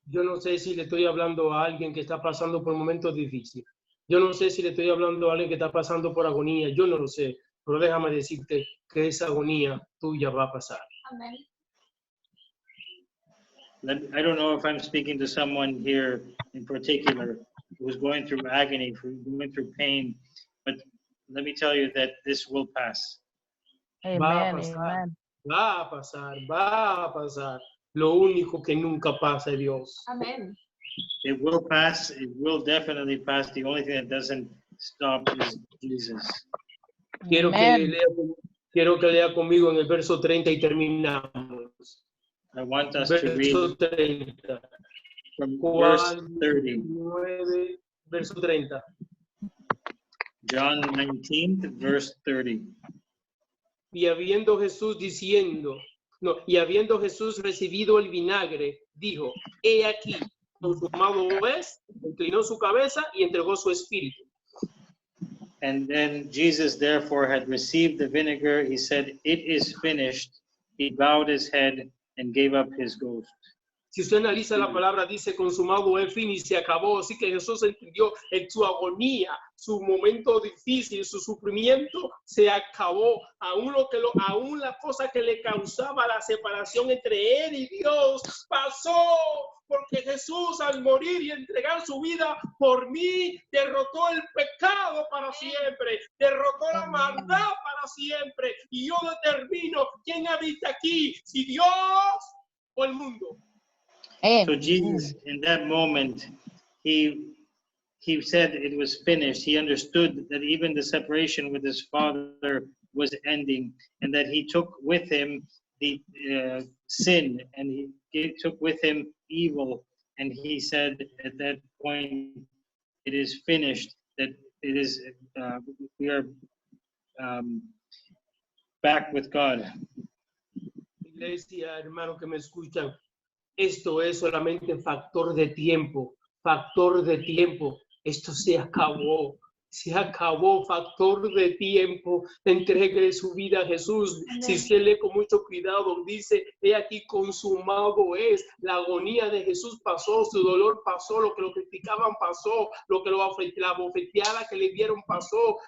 Yo no sé si le estoy hablando a alguien que está pasando por momentos difíciles. Yo no sé si le estoy hablando a alguien que está pasando por agonía. Yo no lo sé. Pero déjame decirte que esa agonía tuya va a pasar.
Amén.
I don't know if I'm speaking to someone here in particular who's going through agony, going through pain, but let me tell you that this will pass.
Va a
Amen.
pasar,
Amen.
va a pasar, va a pasar. Lo único que nunca pasa es Dios.
Amén.
It will pass. It will definitely pass. The only thing that doesn't stop is Jesus.
Quiero que
Amen.
lea conmigo en el verso 30 y terminamos.
I want us to read
Verso 30.
from verse
Juan
30,
9, verso 30.
John 19, verse 30.
Y habiendo Jesús y habiendo Jesús recibido el vinagre, dijo, he aquí, consumado es, inclinó su cabeza y entregó su espíritu.
And then Jesus therefore had received the vinegar. He said, "It is finished." He bowed his head and gave up his ghost.
Si usted analiza la palabra, dice consumado es fin y se acabó. Así que Jesús entendió en su agonía, su momento difícil, su sufrimiento, se acabó. Aún la cosa que le causaba la separación entre él y Dios pasó. Porque Jesús al morir y entregar su vida por mí, derrotó el pecado para siempre, derrotó la maldad para siempre. Y yo determino quién habita aquí, si Dios o el mundo.
So Jesus, in that moment, he said it was finished. He understood that even the separation with his Father was ending, and that he took with him the sin, and he took with him evil. And he said at that point, it is finished. That it is, we are back with God.
Iglesia, hermano que me escuchan, esto es solamente factor de tiempo, factor de tiempo. Esto se acabó, factor de tiempo. Entregue su vida a Jesús. Si usted lee con mucho cuidado, dice, he aquí consumado es. La agonía de Jesús pasó, su dolor pasó, lo que lo criticaban pasó, la bofeteada que le dieron pasó,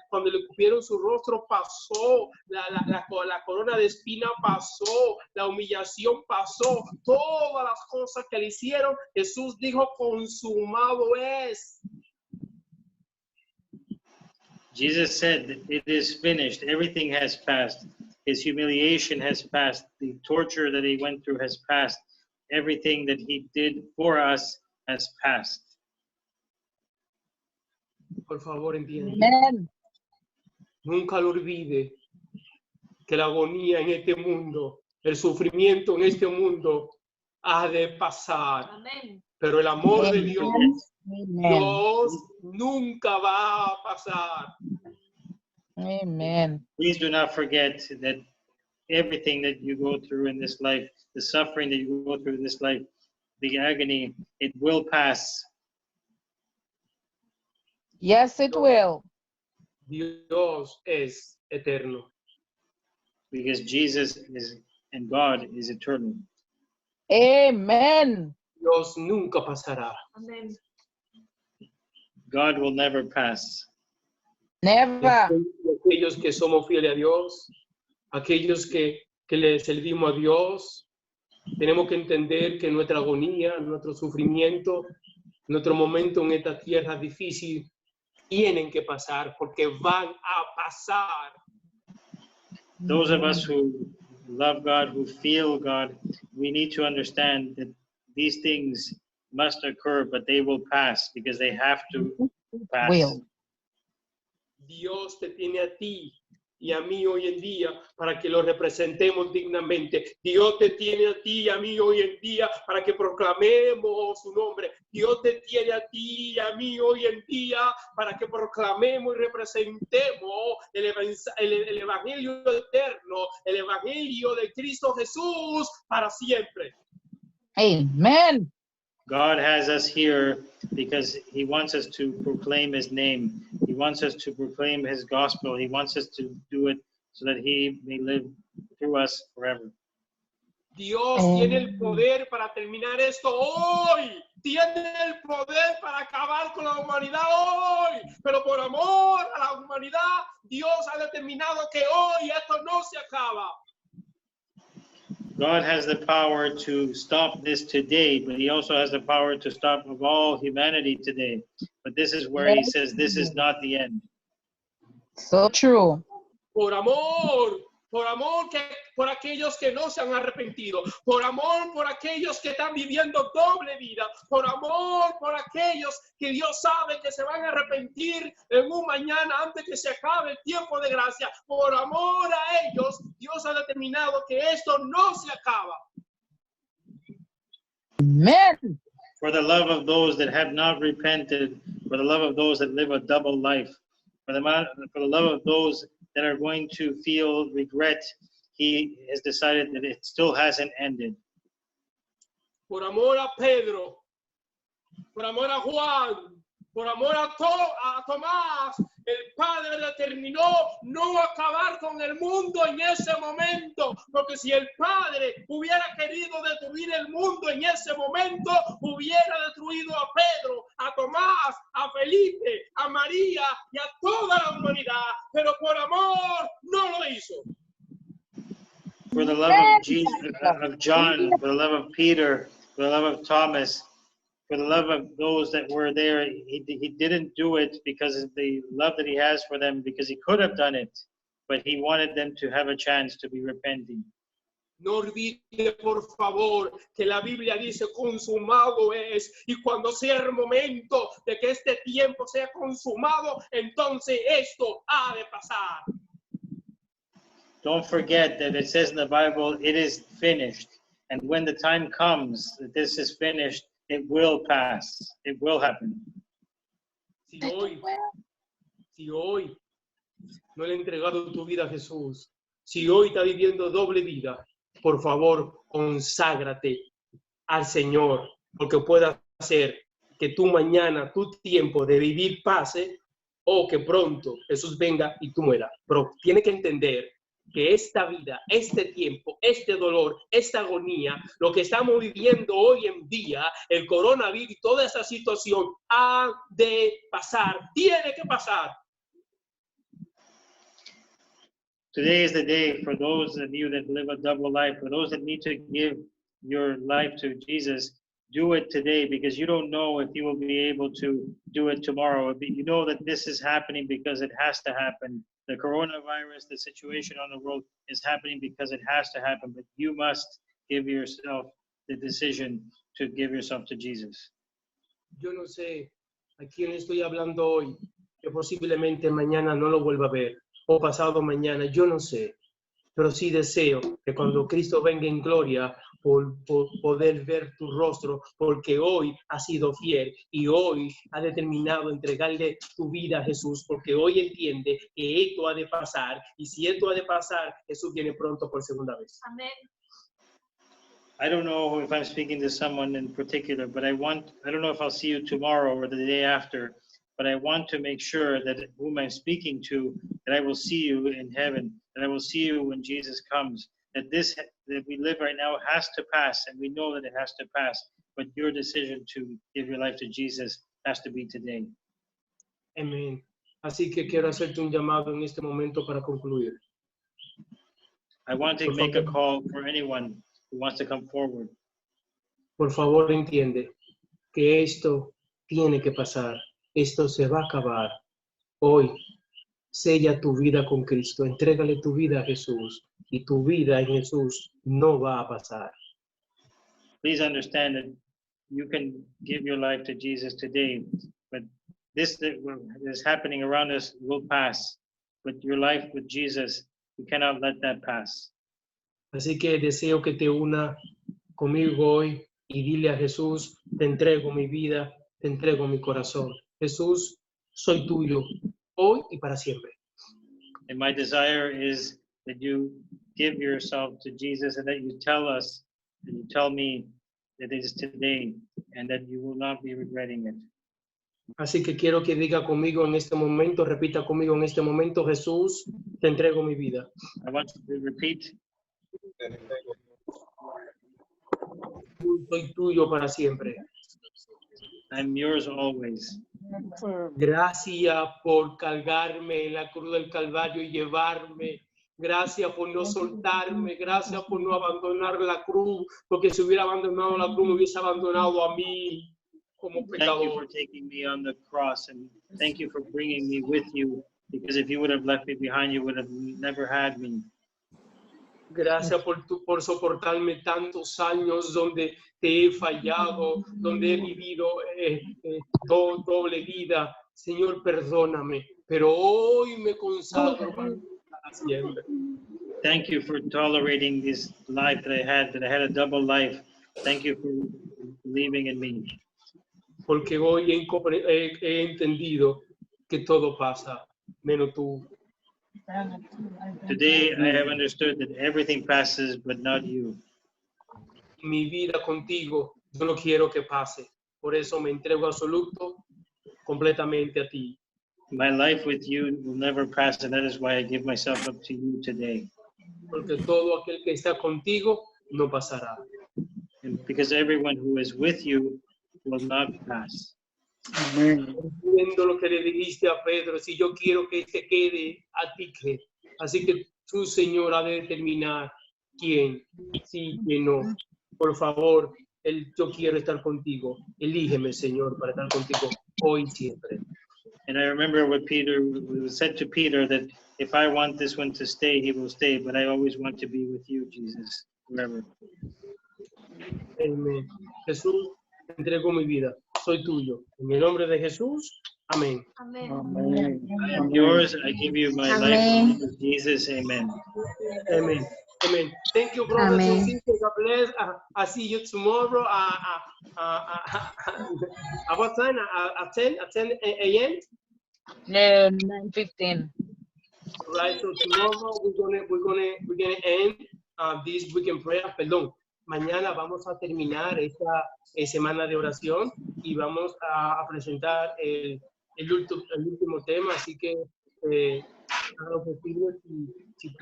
cuando le cubrieron su rostro pasó, la corona de espina pasó, la humillación pasó, todas las cosas que le hicieron, Jesús dijo, consumado es.
Jesus said, "It is finished. Everything has passed. His humiliation has passed. The torture that he went through has passed. Everything that he did for us has passed."
Por favor, entienda.
Amen.
Nunca lo olvide que la agonía en este mundo, el sufrimiento en este mundo ha de pasar.
Amén.
Pero el amor de
Amen.
Dios,
Amen.
Dios nunca va a pasar.
Amen.
Please do not forget that everything that you go through in this life, the suffering that you go through in this life, the agony, it will pass.
Yes, it will.
Dios es eterno.
Because Jesus is, and God is eternal.
Amen.
Dios nunca pasará.
Amén.
God will never pass.
Never.
Aquellos que somos fieles a Dios, aquellos que le servimos a Dios, tenemos que entender que nuestra agonía, nuestro sufrimiento, nuestro momento en esta tierra difícil, tienen que pasar porque van a pasar.
Those of us who love God, who feel God, we need to understand that these things must occur, but they will pass because they have to pass.
Will.
Dios te tiene a ti y a mí hoy en día para que lo representemos dignamente. Dios te tiene a ti y a mí hoy en día para que proclamemos su nombre. Dios te tiene a ti y a mí hoy en día para que proclamemos y representemos el evangelio eterno, el evangelio de Cristo Jesús para siempre.
Amen.
God has us here because he wants us to proclaim his name. He wants us to proclaim his gospel. He wants us to do it so that he may live through us forever.
Dios tiene el poder para terminar esto hoy. Tiene el poder para acabar con la humanidad hoy. Pero por amor a la humanidad, Dios ha determinado que hoy esto no se acaba.
God has the power to stop this today, but he also has the power to stop of all humanity today. But this is where he says this is not the end.
So true.
Por amor por aquellos que no se han arrepentido, por amor por aquellos que están viviendo doble vida, por amor por aquellos que Dios sabe que se van a arrepentir en un mañana antes que se acabe el tiempo de gracia, por amor a ellos, Dios ha determinado que esto no se acaba.
Amen.
For the love of those that have not repented, for the love of those that live a double life, for the love of those that are going to feel regret, he has decided that it still hasn't ended.
Por amor a Pedro, por amor a Juan, por amor a Tomás, el Padre determinó no acabar con el mundo en ese momento, porque si el Padre hubiera querido destruir el mundo en ese momento, hubiera destruido a Pedro, a Tomás, a Felipe, a María y a toda la humanidad, pero por amor no lo hizo.
For the love of Jesus, of John, for the love of Peter, for the love of Thomas, for the love of those that were there, he didn't do it because of the love that he has for them, because he could have done it, but he wanted them to have a chance to be repenting.
No olvide, por favor, que la Biblia dice consumado es, y cuando sea el momento de que este tiempo sea consumado, entonces esto ha de pasar.
Don't forget that it says in the Bible, it is finished. And when the time comes that this is finished, it will pass. It will happen.
Si hoy no le has entregado tu vida a Jesús, si hoy está viviendo doble vida, por favor, conságrate al Señor, porque pueda hacer que tu mañana, tu tiempo de vivir pase, o que pronto Jesús venga y tú mueras. Pero tiene que entender que esta vida, este tiempo, este dolor, esta agonía, lo que estamos viviendo hoy en día, el coronavirus y toda esa situación, ha de pasar, tiene que pasar.
Today is the day for those of you that live a double life, for those that need to give your life to Jesus. Do it today, because you don't know if you will be able to do it tomorrow. You know that this is happening because it has to happen. The coronavirus, the situation on the world is happening because it has to happen, but you must give yourself the decision to give yourself to Jesus.
Yo no sé a quién estoy hablando hoy, que posiblemente mañana no lo vuelva a ver, o pasado mañana, yo no sé, pero sí deseo que cuando Cristo venga en gloria, por poder ver tu rostro, porque hoy has sido fiel y hoy has determinado entregarle tu vida a Jesús, porque hoy entiende que esto ha de pasar, y si esto ha de pasar, Jesús viene pronto por segunda vez.
Amén.
I don't know if I'm speaking to someone in particular, but I don't know if I'll see you tomorrow or the day after, but I want to make sure that whom I'm speaking to, that I will see you in heaven, that I will see you when Jesus comes, that this that we live right now has to pass, and we know that it has to pass, but your decision to give your life to Jesus has to be today.
Amén. Así que quiero hacerte un llamado en este momento para concluir.
I want to make a call for anyone who wants to come forward.
Por favor, entiende que esto tiene que pasar. Esto se va a acabar. Hoy, sella tu vida con Cristo. Entrégale tu vida a Jesús. Y tu vida en Jesús no va a pasar.
Please understand that you can give your life to Jesus today, but this that is happening around us will pass, but your life with Jesus, you cannot let that pass.
Así que deseo que te una conmigo hoy y dile a Jesús, te entrego mi vida, te entrego mi corazón. Jesús, soy tuyo, hoy y para siempre.
And my desire is that you give yourself to Jesus and that you tell us, and you tell me that it is today and that you will not be regretting it.
Así que quiero que diga conmigo en este momento, repita conmigo en este momento, Jesús, te entrego mi vida.
I want you to repeat,
Soy tuyo para siempre.
I'm yours always.
Gracias por cargarme en la cruz del Calvario y llevarme. Gracias por no soltarme. Gracias por no abandonar la cruz. Porque si hubiera abandonado la cruz, me hubiese abandonado a mí como
Thank you
pecador.
for taking me on the cross, and thank you for bringing me with you, because if you would have left me behind, you would have never had me.
Gracias por soportarme tantos años donde te he fallado, donde he vivido doble vida. Señor, perdóname, pero hoy me consagro para siempre.
Thank you for tolerating this life that I had a double life. Thank you for believing in me.
Porque hoy he entendido que todo pasa, menos tú.
Today, I have understood that everything passes, but not you.
Mi vida contigo, yo no quiero que pase. Por eso me entrego absoluto, completamente a ti.
My life with you will never pass, and that is why I give myself up to you today.
Porque todo aquel que está contigo no pasará.
And because everyone who is with you will not pass.
Entiendo lo que le dijiste a Pedro, si yo quiero que se quede, a ti que. Así que tú, Señor, ha de determinar quién, sí, quién no. Por favor, yo quiero estar contigo. Elígeme, Señor, para estar contigo hoy y siempre.
And I remember what Peter said to Peter, that if I want this one to stay, he will stay, but I always want to be with you, Jesus, forever.
Amén. Jesús, te entrego mi vida. Soy tuyo. En el nombre de Jesús. Amén.
I am yours. I give you my life, Jesus. Amen.
Amen. Amen. Thank you, brothers
Amen.
and sisters. God bless. I see you tomorrow. What time? At 10 a.m.
9:15.
Right. So tomorrow we're gonna end this weekend prayer. Perdón. Mañana vamos a terminar esta semana de oración y vamos a presentar el último tema. Así que haga lo posible si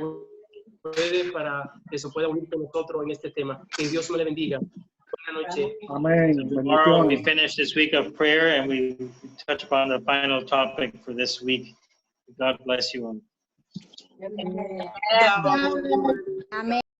puede para que se pueda unir con nosotros en este tema. Que Dios me le bendiga. Buenas noches.
So tomorrow we finish this week of prayer and we touch upon the final topic for this week. God bless you all.
Amén.